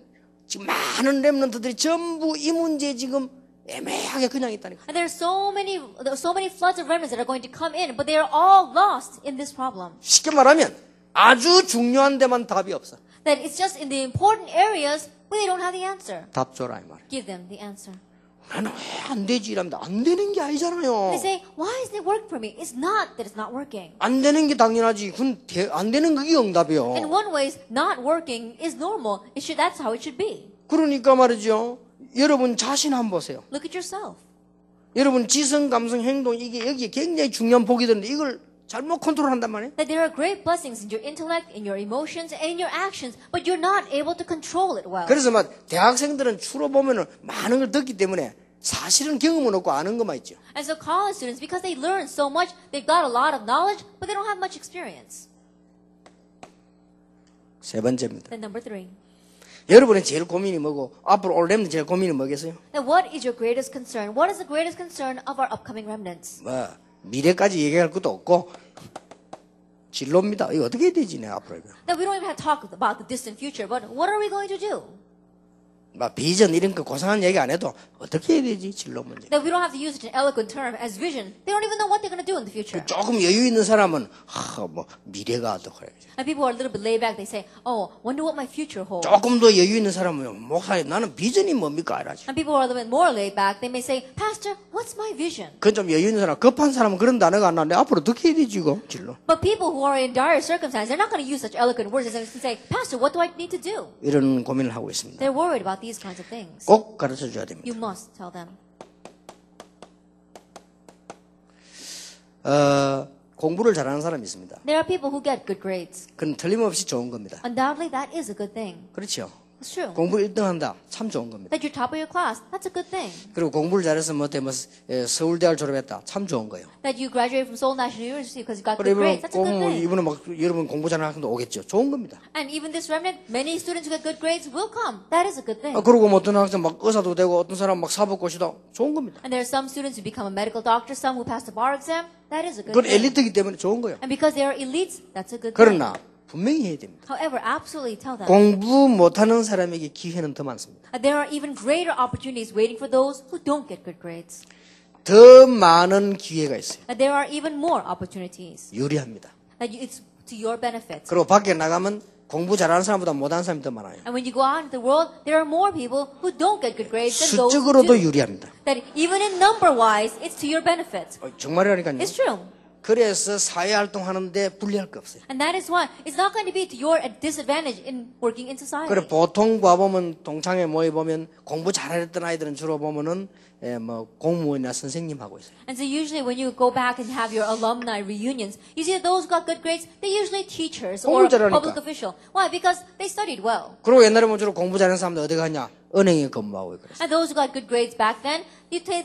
지금 많은 렘넌트들이 전부 이 문제에 지금 애매하게 그냥 있다니까. And there are so many floods of remnants that are going to come in, but they are all lost in this problem. 쉽게 말하면 아주 중요한 데만 답이 없어. That it's just in the important areas where they don't have the answer. 답 줘라 이 말이야. Give them the answer. 나는 왜 안 되지 이랍니다. 안 되는 게 아니잖아요. They say, why isn't it working for me? It's not that it's not working. 안 되는 게 당연하지. 그건 안 되는 그게 In 응답이요. one way, not working is normal. That's how it should be. 그러니까 말이죠. 여러분 자신 한번 보세요. Look at yourself. 여러분 지성, 감성, 행동 이게 여기에 굉장히 중요한 복이 되는데 이걸 잘못 컨트롤한단 말이에요. That there are great blessings in your intellect, in your emotions, and in your actions, but you're not able to control it well. 그래서 막 대학생들은 주로 보면은 많은 걸 듣기 때문에 사실은 경험은 없고 아는 것만 있죠. And so college students, because they learn so much, they've got a lot of knowledge, but they don't have much experience. 세 번째입니다. Then number 3. 여러분의 제일 고민이 뭐고 앞으로 올 렘넌트 제일 고민이 뭐겠어요? Now what is your greatest concern? What is the greatest concern of our upcoming remnants? 뭐 미래까지 얘기할 것도 없고 진로입니다. 이거 어떻게 해야 되지 내 앞으로 이거. Now we don't even have to talk about the distant future, but what are we going to do? 막 비전 이런 거 고상한 얘기 안 해도 어떻게 해야 되지 진로 문제. That we don't have to use such an eloquent term as vision. They don't even know what they're going to do in the future. 조금 여유 있는 사람은 뭐 미래가 어떡해. And people are a little bit laid back. They say, oh, wonder what my future holds. 조금 더 여유 있는 사람은 목사님 나는 비전이 뭡니까 알아지. And people who are a little bit more laid back, they may say, Pastor, what's my vision? 그건 좀 여유 있는 사람 급한 사람은 그런 단어가 안 나는데 앞으로 어떻게 해야 되지 이거 진로. But people who are in dire circumstances, they're not going to use such eloquent words as they can say, Pastor, what do I need to do? 이런 고민을 하고 있습니다. They're worried about these kinds of things. 꼭 가르쳐 줘야 됩니다. You must tell them. 공부를 잘하는 사람이 있습니다. There are people who get good grades. 그건 틀림없이 좋은 겁니다. Undoubtedly, that is a good thing. 그렇죠. It's true. 공부 1등 한다. 참 좋은 겁니다. That you're top of your class, that's a good thing. 그리고 공부를 잘해서 서울대학을 졸업했다. 참 좋은 거예요. That you graduated from Seoul National University because you got 그리고 good grades, that's a good thing. 이번에 막 여러분 공부 잘하는 학생도 오겠죠. 좋은 겁니다. And even this remnant, many students who get good grades will come. That is a good thing. 그리고 뭐 어떤 학생 막 의사도 되고 어떤 사람 막 사법고시도 좋은 겁니다. And there are some students who become a medical doctor, some who pass the bar exam. That is a good 그건 thing. 엘리트이기 때문에 좋은 거예요. And because they are elites, that's a good thing. 그러나 분명히 해야 됩니다. However, absolutely tell them. 공부 못하는 사람에게 기회는 더 많습니다. There are even greater opportunities waiting for those who don't get good grades. 더 많은 기회가 있어요. There are even more opportunities. 유리합니다. It's to your benefit. 그리고 밖에 나가면 공부 잘하는 사람보다 못하는 사람이 더 많아요. And when you go out into the world, there are more people who don't get good grades than those who 수적으로도 do. 유리합니다. That even in number-wise, it's to your benefit. 정말이라니까요. It's true. 그래서 사회활동하는데 불리할 거 없어요. And that is why it's not going to be to your disadvantage in working in society. 그래 보통 봐보면 동창회 모여 보면 공부 잘했던 아이들은 주로 보면은 뭐 공무원이나 선생님 하고 있어요. And so usually when you go back and have your alumni reunions, you see that those who got good grades, they're usually teachers or 공부 잘하니까. public official. Why? Because they studied well. 그리고 옛날에 뭐 주로 공부 잘하는 사람들 어디 가냐? 은행에 근무하고 그랬어요. And those who got good grades back then,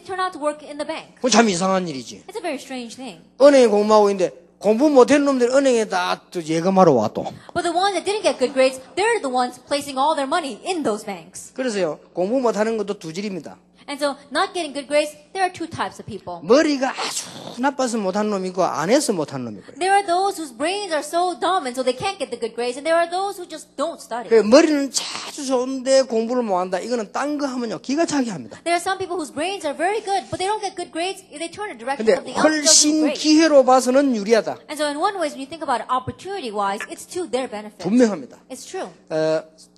turn out to work in the bank. 그건 참 이상한 일이지. It's a very strange thing. 은행에 공부하고 있는데 공부 못한 놈들 은행에 다 또 예금하러 와 또. But the ones that didn't get good grades, they're the ones placing all their money in those banks. 그래서요 공부 못하는 것도 두 질입니다. And so not getting good grades, there are two types of people. 머리가 아주 나빠서 못한 놈이 있고 안 해서 못한 놈이 있고. There are those whose brains are so dumb and so they can't get the good grades, and there are those who just don't study. 그 머리는 아주 좋은데 공부를 못한다. 이거는 딴 거 하면요 기가 차게 합니다. There are some people whose brains are very good, but they don't get good grades if they turn it directly 근데 to something else. They'll do 훨씬 great. 기회로 봐서는 유리하다. And so in one way, when you think about it opportunity-wise, it's to their benefit. 분명합니다. It's true.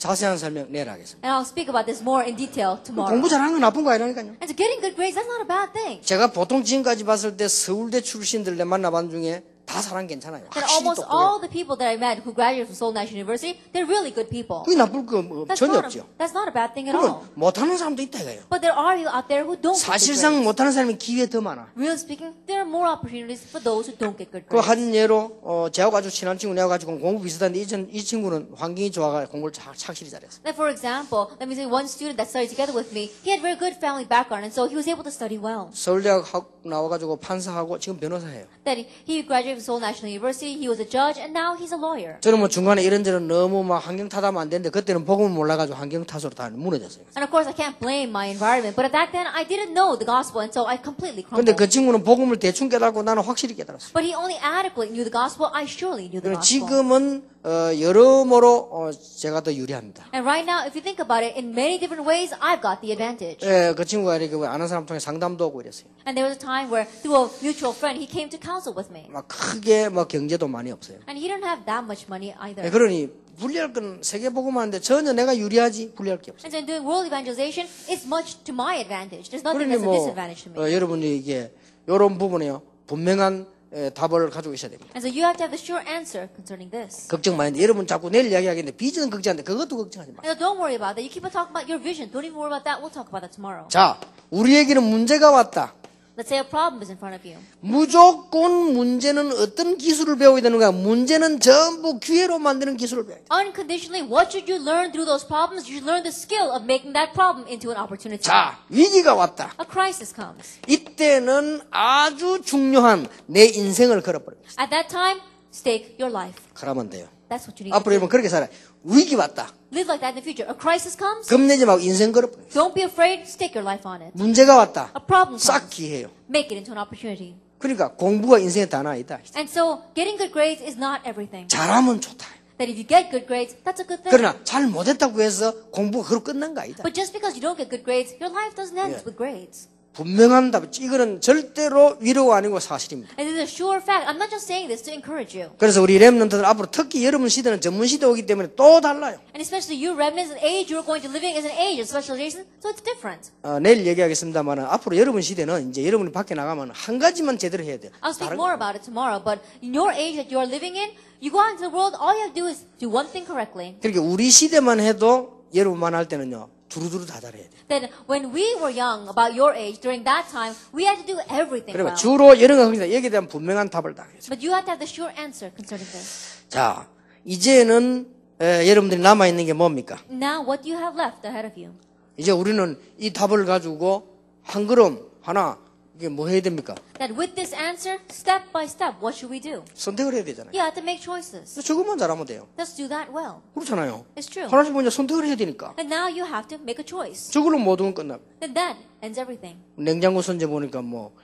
자세한 설명 내일 하겠습니다. And I'll speak about this more in detail tomorrow. 공부 잘하는 건 나쁜 거 아니라니까요. And so getting good grades, that's not a bad thing. 제가 보통 지금까지 봤을 때 서울대 출신들 내 만나본 중에 다 사람 괜찮아요. And 확실히 almost 똑똑해요. all the people that I met who graduated from Seoul National University, they're really good people. 그게 나쁠 거 전혀 없죠. That's not a bad thing at all. 그러면 못하는 사람도 있다 이거예요. But there are people out there who don't get good 사실상 grades. 못하는 사람이 기회 더 많아. Really speaking, there are more opportunities for those who don't get good 그 grades. 한 예로 저하고 아주 친한 친구 내가 가지고 공부 비슷한데 이 친구는 환경이 좋아가 공부를 착실히 잘했어. Like for example, let me say one student that studied together with me, he had very good family background, and so he was able to study well. 서울대학 나와가지고 판사하고 지금 변호사예요. That he graduated from Seoul National University, he was a judge, and now he's a lawyer. 저는 뭐 중간에 이런저런 너무 막 환경 탓하면 안 되는데 그때는 복음을 몰라가지고 환경 탓으로 다 무너졌어요. And of course, I can't blame my environment, but back then I didn't know the gospel, and so I completely 근데 crumbled. 그 친구는 복음을 대충 깨닫고 나는 확실히 깨달았어. But he only adequately knew the gospel. I surely knew the 그래서 gospel. 지금은 여러모로 제가 더 유리합니다. And right now, if you think about it, in many different ways, I've got the advantage. 예, 그 친구가 이렇게 아는 사람 통해 상담도 하고 이랬어요. And there was a time where, through a mutual friend, he came to counsel with me. 막 크게 뭐 경제도 많이 없어요. And he didn't have that much money either. 예, 그러니 불리할 건 세계 복음하는데 전혀 내가 유리하지 불리할 게 없어요. And so in doing world evangelization, it's much to my advantage. There's nothing 그러니 that's a 뭐 disadvantage to me. 여러분이 이게 이런 부분에요 분명한 답을 가지고 있어야 됩니다. And so you have to have the sure answer concerning this. 걱정 많이 했는데 여러분 자꾸 내일 이야기하겠는데 비전은 걱정하는데 그것도 걱정하지 마. And so don't worry about that. You keep on talking about your vision. Don't even worry about that. We'll talk about that tomorrow. 자, 우리에게는 문제가 왔다. Let's say a problem is in front of you. 무조건 문제는 어떤 기술을 배워야 되는 거야? 문제는 전부 기회로 만드는 기술을 배워야 돼. Unconditionally, what should you learn through those problems? You should learn the skill of making that problem into an opportunity. 자, 위기가 왔다. A crisis comes. 이때는 아주 중요한 내 인생을 걸어버려. At that time, stake your life. 그러면 돼요. That's what you need to 앞으로 여러분 do. 그렇게 살아. 위기 왔다. Live like that in the future. A crisis comes, 겁내지 말고 인생 걸어버려. don't be afraid, stake your life on it. 문제가 왔다. A problem 싹 comes, 기회예요. make it into an opportunity. 그러니까 공부가 인생의 단어 아니다. And so, getting good grades is not everything. 잘하면 좋다. That if you get good grades, that's a good thing. 그러나 잘 못했다고 해서 공부가 그로 끝난 거 아니다. But just because you don't get good grades, your life doesn't end with grades. 분명한 답. 이거는 절대로 위로가 아니고 사실입니다. And it's a sure fact. I'm not just saying this to encourage you. 그래서 우리 렘넌트들 앞으로 특히 여러분 시대는 전문 시대 오기 때문에 또 달라요. And especially you remnants, the age you're going to living is an age of specialization, so it's different. 내일 얘기하겠습니다만 앞으로 여러분 시대는 이제 여러분이 밖에 나가면 한 가지만 제대로 해야 돼요. I'll speak 다른 more about it tomorrow, but in your age that you are living in, you go out into the world, all you have to do is do one thing correctly. 그러니까 우리 시대만 해도 여러분만 할 때는요. 두루두루 다 잘해야 돼요. Then when we were young, about your age, during that time, we had to do everything 그러면 well. 주로 여러 가지입니다. 여기에 대한 분명한 답을 다 하겠습니다. But you have to have the sure answer concerning this. 자, 이제는 여러분들이 남아있는 게 뭡니까? Now, what do you have left ahead of you? 이제 우리는 이 답을 가지고 한 걸음 하나 이게 뭐 해야 됩니까? That with this answer, step by step, what should we do? 선택을 해야 되잖아요. You have to make choices. 저것만 잘하면 돼요. Let's do that well. 그렇잖아요. It's true. 하나씩 먼저 선택을 해야 되니까. And now you have to make a choice. 저걸로 모든 건 끝납니다. Then that ends everything. 냉장고 선제 보니까 뭐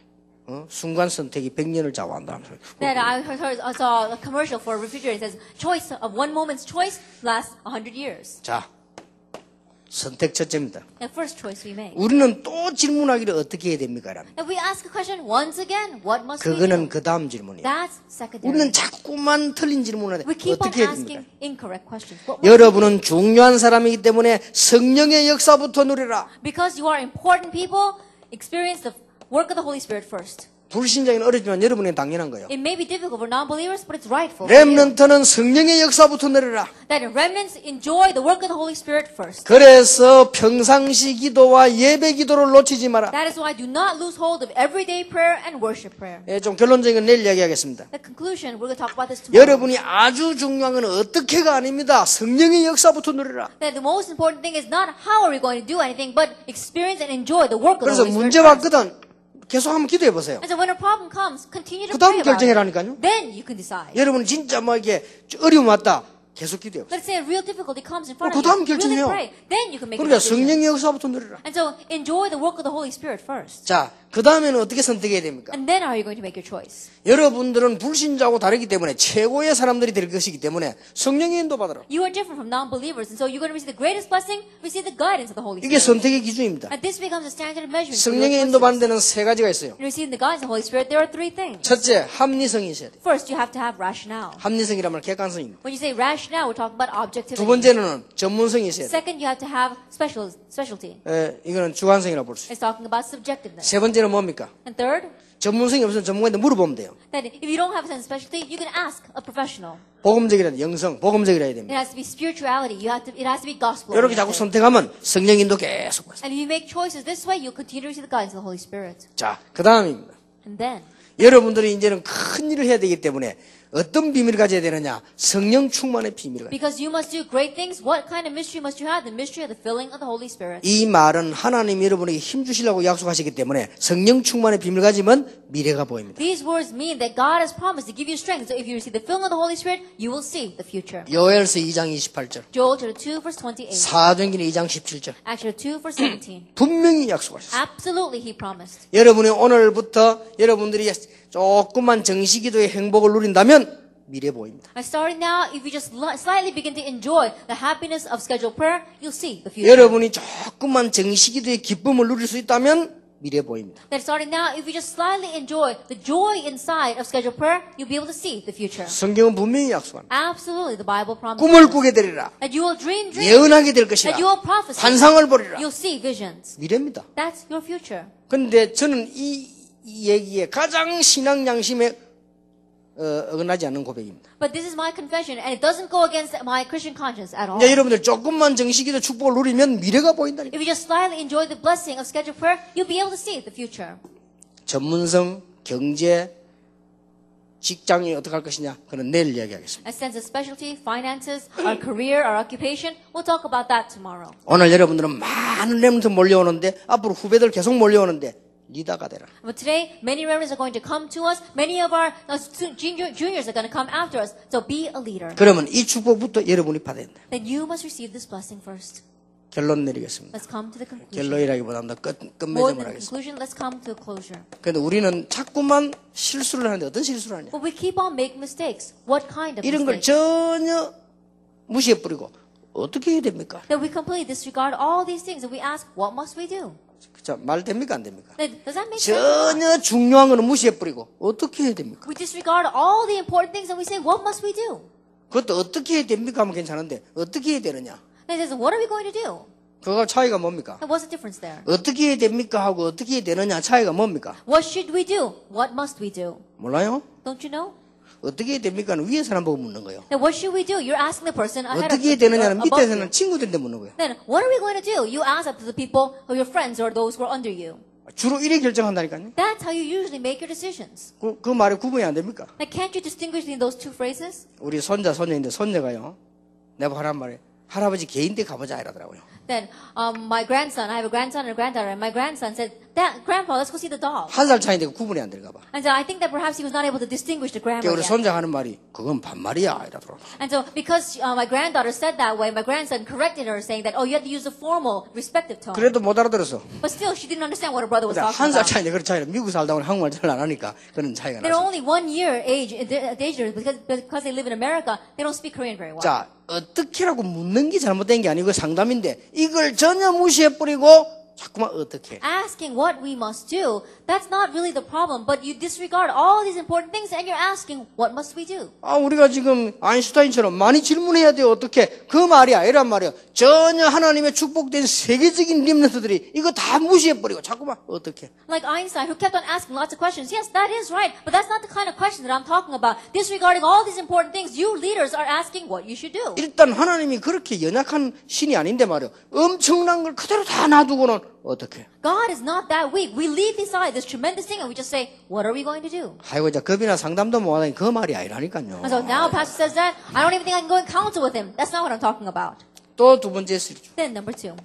순간 선택이 100년을 좌우한다. That I saw a commercial for a refrigerator. It says, choice of one moment's choice lasts 100 years. 자, 선택 첫째입니다. The first choice we make. 우리는 또 질문하기를 어떻게 해야 됩니까? 라면. If we ask a question once again, what must we 그거는 do? 그 다음 질문이에요. That's secondary. 우리는 자꾸만 틀린 질문을 해. We keep on 어떻게 해야 됩니까? asking incorrect questions. What must we do? 여러분은 중요한 사람이기 때문에 성령의 역사부터 누리라. Because you are important people, experience the work of the Holy Spirit first. 불신자는 어렵지만 여러분은 당연한 거예요. It may be difficult for non-believers, but it's rightful. for you. 렘넌트는 성령의 역사부터 누리라. That remnants enjoy the work of the Holy Spirit first. 그래서 평상시 기도와 예배 기도를 놓치지 마라. That is why do not lose hold of everyday prayer and worship prayer. 예, 좀 결론적인 건 내일 이야기하겠습니다. The conclusion, we're going to talk about this tomorrow. 여러분이 아주 중요한 건 어떻게가 아닙니다. 성령의 역사부터 누리라. That the most important thing is not how are we going to do anything, but experience and enjoy the work of the 그래서 Holy Spirit 문제 first. 왔거든. 계속 한번 기도해 보세요. And so when a problem comes, continue to 그 다음 pray about 결정해라니까요. it. Then you can decide. 여러분 진짜 뭐 이게 어려움 왔다. 계속 기도해 보세요. Let's say a real difficulty comes in front 그 of you. 다음 Really 결정해요. pray. Then you can make a 그러니까 decision. 성령의 역사부터 누리라. And so enjoy the work of the Holy Spirit first. 자, 그 다음에는 어떻게 선택해야 됩니까? And then how are you going to make your choice? 여러분들은 불신자하고 다르기 때문에 최고의 사람들이 될 것이기 때문에 성령의 인도 받으라. You are different from non-believers, and so you're going to receive the greatest blessing, receive the guidance of the Holy 이게 Spirit. 선택의 기준입니다. And this becomes a standard measurement for your 성령의 인도 받는 choices. 데는 세 가지가 있어요. In receiving the guidance of the Holy Spirit, there are three things. 첫째, 합리성이 있어야 돼요. First, you have to have rationale. 합리성이라면 객관성입니다. When you say rationale, we're talking about objectivity. 두 번째는 전문성이 있어야 돼요. Second, you have to have specialty. 이거는 주관성이라고 볼 수 있어요. It's talking about subjectiveness. 세 번째는 뭡니까? And third, 전문성이 없으면 전문가한테 물어보면 돼요. that if you don't have a sense of specialty, you can ask a professional. 복음적이라 영성, 복음적이라 해야 It 됩니다. has to be spirituality. It has to be gospel. 이렇게 자꾸 선택하면 성령 인도 계속 받아요. And if you make choices this way, you'll continue to receive the guidance of the Holy Spirit. 자, 그 다음입니다. And then, 여러분들이 이제는 큰 일을 해야 되기 때문에 어떤 비밀을 가져야 되느냐? 성령 충만의 비밀을 가져야 돼요. Because you must do great things. What kind of mystery must you have? The mystery of the filling of the Holy Spirit. 이 말은 하나님이 여러분에게 힘 주시려고 약속하시기 때문에 성령 충만의 비밀을 가지면 미래가 보입니다. These words mean that God has promised to give you strength. So if you receive the filling of the Holy Spirit, you will see the future. 요엘서 2장 28절, Joel chapter 2 verse 28. 사도행전 2장 17절 Acts chapter 2 verse 17. 분명히 약속하셨어요. Absolutely, He promised. 여러분이 오늘부터 여러분들이 조금만 정시기도의 행복을 누린다면 미래 보입니다. And starting now, if you just slightly begin to enjoy the happiness of scheduled prayer, you'll see the future. 여러분이 조금만 정시기도의 기쁨을 누릴 수 있다면 미래 보입니다. That starting now, if you just slightly enjoy the joy inside of scheduled prayer, you'll be able to see the future. 성경은 분명히 약속합니다. Absolutely, the Bible promises 꿈을 꾸게 되리라. that you will dream dreams, 예언하게 될 것이라. that you will prophesy, 환상을 보리라. you'll see visions. 미래입니다. That's your future. 그런데 저는 이 얘기에 가장 신앙 양심에 어긋나지 않는 고백입니다. But this is my confession, and it doesn't go against my Christian conscience at all. 이제 여러분들 조금만 정식기도 축복을 누리면 미래가 보인다니까. If you just slightly enjoy the blessing of scheduled prayer, you'll be able to see the future. 전문성, 경제, 직장이 어떻게 할 것이냐, 그는 내일 이야기하겠습니다. A sense of specialty, finances, our career, our occupation, we'll talk about that tomorrow. 오늘 여러분들은 많은 렘넌트 몰려오는데 앞으로 후배들 계속 몰려오는데 리더가 되라. But today, many remnants are going to come to us. Many of our juniors are going to come after us. So be a leader. 그러면 이 축복부터 여러분이 받아야 된다. Then you must receive this blessing first. 결론 내리겠습니다. Let's come to the conclusion. 결론이라기보다는 More 끝맺음을 than 하겠습니다. conclusion, let's come to a closure. 그런데 우리는 자꾸만 실수를 하는데 어떤 실수를 하냐? But we keep on making mistakes. What kind of 이런 걸 mistakes? 전혀 무시해버리고 어떻게 해야 됩니까? That we completely disregard all these things and we ask, what must we do? 자, 말 됩니까 안 됩니까? Then, does that make sense? 전혀 중요한 거는 무시해버리고 어떻게 해야 됩니까? We disregard all the important things and we say, what must we do? 그것도 어떻게 해야 됩니까 하면 괜찮은데 어떻게 해야 되느냐? Then it says, what are we going to do? 그거 차이가 뭡니까? And what's the difference there? 어떻게 해야 됩니까 하고 어떻게 해야 되느냐 차이가 뭡니까? What should we do? What must we do? 몰라요? Don't you know? 어떻게 해야 됩니까는 위에 사람 보고 묻는 거예요. Then what should we do? You're asking the person ahead of 어떻게 해야 you, 되느냐는 above 밑에서는 you. 친구들한테 묻는 거예요. Then what are we going to do? You ask that to the people who are your friends or those who are under you. 주로 이래 결정한다니까요. That's how you usually make your decisions. 그 말이 구분이 안 됩니까? Now, can't you distinguish between those two phrases? 우리 손자인데 손녀가요. 내가 하란 말에 할아버지 개인데 가보자 이러더라고요. Then my grandson, I have a grandson and a granddaughter, and my grandson said, Grandpa, let's go see the dog. 한 살 차이인데 구분이 안 될까 봐. And so I think that perhaps he was not able to distinguish the grammar 그러니까 우리 yet. 손자 하는 말이 그건 반말이야 이러더라고요. And so because my granddaughter said that way, my grandson corrected her saying that, oh, you have to use the formal, respective tone. 그래도 못 알아들었어. But still, she didn't understand what her brother was 한 talking 살 about. 차이인데 그런 차이는 미국 살다 보니 한국말 잘 안 하니까 그런 차이가 They're 났어요. only 1 year age because they live in America, they don't speak Korean very well. 자, 어떻게라고 묻는 게 잘못된 게 아니고 상담인데 이걸 전혀 무시해버리고 자꾸만 어떻게. Asking what we must do, that's not really the problem, but you disregard all these important things and you're asking, what must we do? 아, 우리가 지금 아인슈타인처럼 많이 질문해야 돼요. 어떻게. 그 말이 아니란 말이에요. 전혀 하나님의 축복된 세계적인 림런트들이 이거 다 무시해버리고 자꾸만 어떻게. Like Einstein, who kept on asking lots of questions. Yes, that is right, but that's not the kind of question that I'm talking about. Disregarding all these important things, you leaders are asking what you should do. 일단 하나님이 그렇게 연약한 신이 아닌데 말이에요. 엄청난 걸 그대로 다 놔두고는 어떻게. God is not that weak. We leave aside this tremendous thing and we just say, what are we going to do? 아이고, 이제 겁이나 상담도 못하니 그 말이 아니라니까요. And so now Pastor says that, I don't even think I can go and counsel with him. That's not what I'm talking about. 또 두 번째 실수. Then number 2.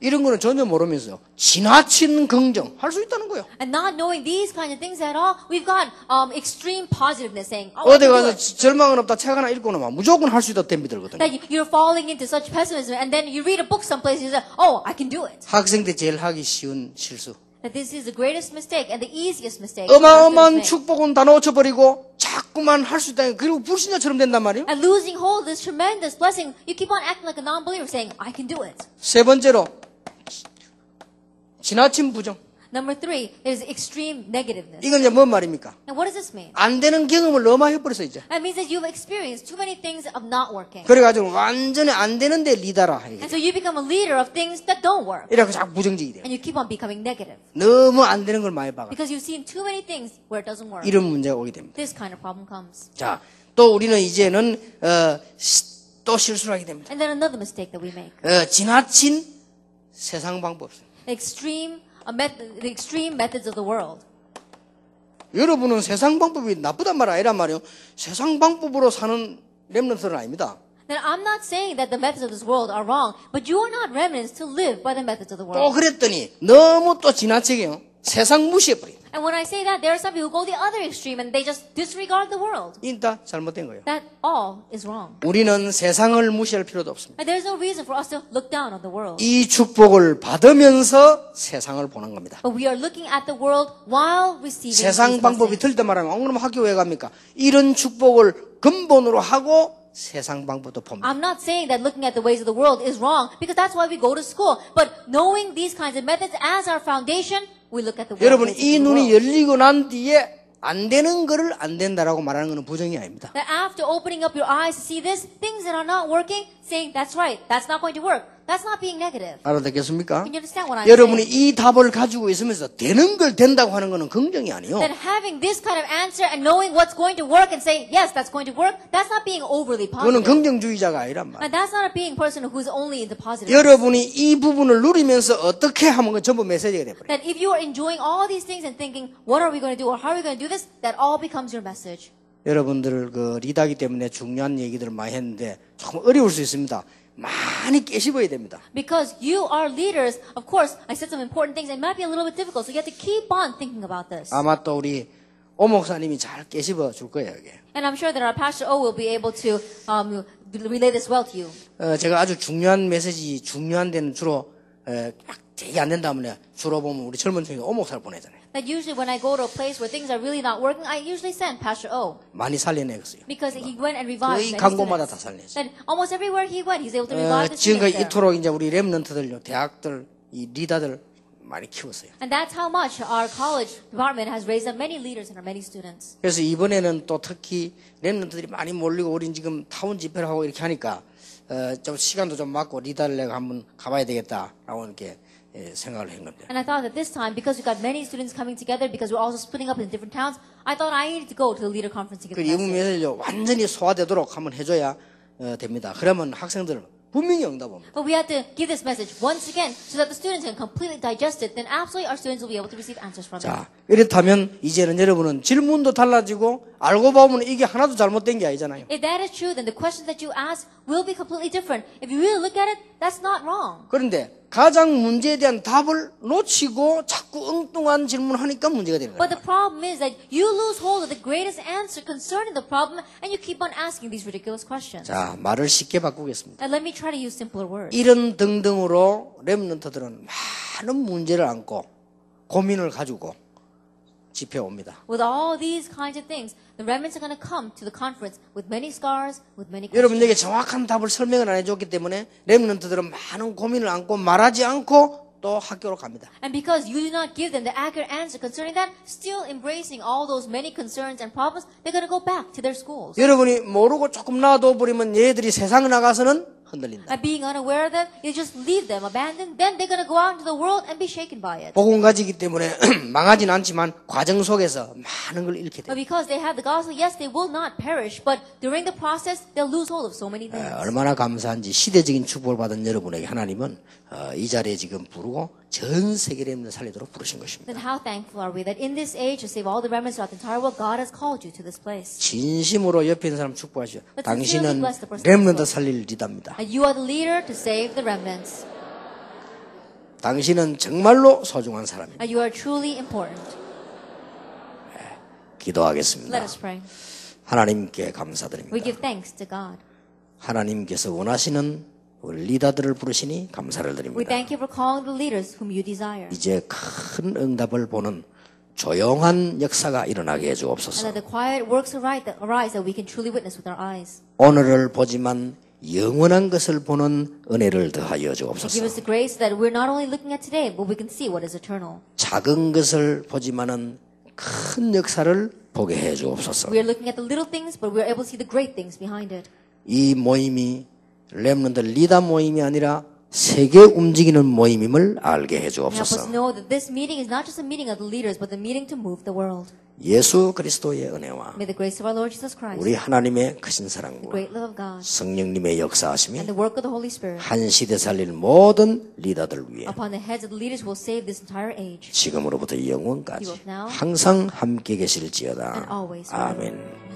이런 거는 전혀 모르면서 지나친 긍정 할 수 있다는 거예요. And not knowing these kind of things at all, we've got extreme positiveness saying, oh, I 어디 can do 가서 it. 절망은 없다 책 하나 읽고 나면 무조건 할 수 있다 댐비 들거든요. That you're falling into such pessimism and then you read a book someplace and you say, oh, I can do it. 학생 때 제일 하기 쉬운 실수. That this is the greatest mistake and the easiest mistake. 어마어마한 축복은 다 놓쳐버리고 자꾸만 할 수 있다. 그리고 불신자처럼 된단 말이에요. And losing hold of this tremendous blessing, you keep on acting like a non-believer saying, I can do it. 세 번째로 지나친 부정. Number 3, there's extreme negativeness. 이건 이제 뭔 말입니까? And what does this mean? 안 되는 경험을 너무 해버렸어 이제. That means that you've experienced too many things of not working. 그래가지고 완전히 안 되는데 리더라. And so you become a leader of things that don't work. 이래서 자꾸 부정적이 돼요. And you keep on becoming negative. 너무 안 되는 걸 많이 봐가. Because you've seen too many things where it doesn't work. 이런 문제가 오게 됩니다. This kind of problem comes. 자, 또 우리는 이제는 또 실수를 하게 됩니다. And then another mistake that we make. 지나친 세상 방법. Extreme the extreme methods of the world. 여러분은 세상 방법이 나쁘단 말 아니란 말이에요. 세상 방법으로 사는 렘넌트는 아닙니다. Then I'm not saying that the methods of this world are wrong, but you are not remnants to live by the methods of the 또 world. 그랬더니 너무 또 지나치게요. 세상 무시해버려. And when I say that, there are some people who go the other extreme and they just disregard the world. 이다 잘못된 거예요. That all is wrong. 우리는 세상을 무시할 필요도 없습니다. And there's no reason for us to look down on the world. 이 축복을 받으면서 세상을 보는 겁니다. But we are looking at the world while receiving 세상 these 방법이 blessings. 틀릴 때 말하면 그럼 학교 왜 갑니까? 이런 축복을 근본으로 하고 세상 방법도 봅니다. I'm not saying that looking at the ways of the world is wrong, because that's why we go to school. But knowing these kinds of methods as our foundation, we look at the world. 여러분 ways 이 of the 눈이 world. 열리고 난 뒤에 안 되는 거를 안 된다라고 말하는 것은 부정이 아닙니다. That after opening up your eyes to see this, things that are not working, saying that's right, that's not going to work. That's not being negative. 알아듣겠습니까? Can you understand what I'm 여러분이 saying? 이 답을 가지고 있으면서 되는 걸 된다고 하는 것은 긍정이 아니요. That having this kind of answer and knowing what's going to work and saying, yes, that's going to work, that's not being overly 그거는 positive. 긍정주의자가 아니란 말이에요. And that's not a being person who's only in the positive. 여러분이 이 부분을 누리면서 어떻게 하면 그 전부 메시지가 돼버려요. That if you are enjoying all these things and thinking, what are we going to do or how are we going to do this, that all becomes your message. 여러분들 그 리더기 때문에 중요한 얘기들을 많이 했는데 조금 어려울 수 있습니다. 많이 깨씹어야 됩니다. Because you are leaders, of course, I said some important things. It might be a little bit difficult, so you have to keep on thinking about this. 아마 또 우리 오 목사님이 잘 깨씹어 줄 거예요. 이게. And I'm sure that our Pastor O will be able to relay this well to you. 제가 아주 중요한 메시지, 중요한 데는 주로 막 되게 안 된다면 주로 보면 우리 젊은 중에 오 목사를 보내잖아요. That usually when I go to a place where things are really not working, I usually send Pastor O. 많이 살려내겠어요. Because he went and revived 거의 many 광고마다 다 students. 살려냈어요. That almost everywhere he went, he's able to revive the students 지금까지 there. 이토록 이제 우리 렘넌트들, 대학들, 이 리더들 많이 키웠어요. And that's how much our college department has raised up many leaders and our many students. 그래서 이번에는 또 특히 렘넌트들이 많이 몰리고 우린 지금 타운 집회를 하고 이렇게 하니까 좀 시간도 좀 맞고 리더를 내가 한번 가봐야 되겠다라고 이렇게 생각을 한 겁니다. And I thought that this time, because we got many students coming together, because we're also splitting up in different towns, I thought I needed to go to the leader conference to give 그 a 이분 message. 메시지를 완전히 소화되도록 한번 해줘야 됩니다. 그러면 학생들 분명히 응답합니다. But we had to give this message once again so that the students can completely digest it. Then absolutely our students will be able to receive answers from it. 자, 이렇다면 이제는 여러분은 질문도 달라지고 알고 보면 이게 하나도 잘못된 게 아니잖아요. If that is true, then the questions that you ask will be completely different. If you really look at it, that's not wrong. 그런데 가장 문제에 대한 답을 놓치고 자꾸 엉뚱한 질문하니까 문제가 되는 But 거예요. the problem is that you lose hold of the greatest answer concerning the problem and you keep on asking these ridiculous questions. 자, 말을 쉽게 바꾸겠습니다. And let me try to use simpler words. 이런 등등으로 렘넌트들은 많은 문제를 안고 고민을 가지고 집회에 옵니다. With all these kinds of things, the remnants are going to come to the conference with many scars, with many questions. 여러분에게 정확한 답을 설명을 안 해줬기 때문에 렘넌트들은 많은 고민을 안고 말하지 않고 또 학교로 갑니다. And because you do not give them the accurate answer concerning that, still embracing all those many concerns and problems, they're going to go back to their schools. 여러분이 모르고 조금 놔둬 버리면 얘들이 세상에 나가서는 흔들린다. And being unaware of that, you just leave them abandoned, then they're going to go out into the world and be shaken by it. 복음 가지기 때문에 망하진 않지만 과정 속에서 많은 걸 잃게 But 돼요. because they have the gospel, yes, they will not perish, but during the process, they'll lose hold of so many things. 얼마나 감사한지 시대적인 축복을 받은 여러분에게 하나님은 이 자리에 지금 부르고 전 세계 렘넌트 살리도록 부르신 것입니다. Then how thankful are we that in this age to save all the remnants throughout the entire world, God has called you to this place. 진심으로 옆에 있는 사람 축복하시오. Let's 당신은 sincerely bless the person 렘넌트 who 살릴 리더입니다. And you are the leader to save the remnants. 당신은 정말로 소중한 사람입니다. And you are truly important. 기도하겠습니다. Let us pray. 하나님께 We 감사드립니다. give thanks to God. 하나님께서 원하시는 우리 리더들을 부르시니 감사를 We 드립니다. thank you for calling the leaders whom you desire. 이제 큰 응답을 보는 조용한 역사가 일어나게 And 해주옵소서. that the quiet works arise that we can truly witness with our eyes. 오늘을 보지만 영원한 것을 보는 은혜를 더하여 And give 주옵소서. us the grace that we're not only looking at today, but we can see what is eternal. 작은 것을 보지만은 큰 역사를 보게 해 주옵소서. We are looking at the little things, but we're able to see the great things behind it. 이 모임이 렘넌트 리더 모임이 아니라 세계 움직이는 모임임을 알게 해 And help us 주옵소서. know that this meeting is not just a meeting of the leaders, but the meeting to move the world. 예수 그리스도의 은혜와 May the grace of our Lord Jesus Christ, 우리 하나님의 크신 the 사랑과 great love of God, 성령님의 역사하심이 and the work of the Holy Spirit 한 시대 살릴 모든 리더들 위해 upon the heads of the leaders who will save this entire age 지금으로부터 영원까지 He will now 항상 함께 계실지어다. and always. 아멘.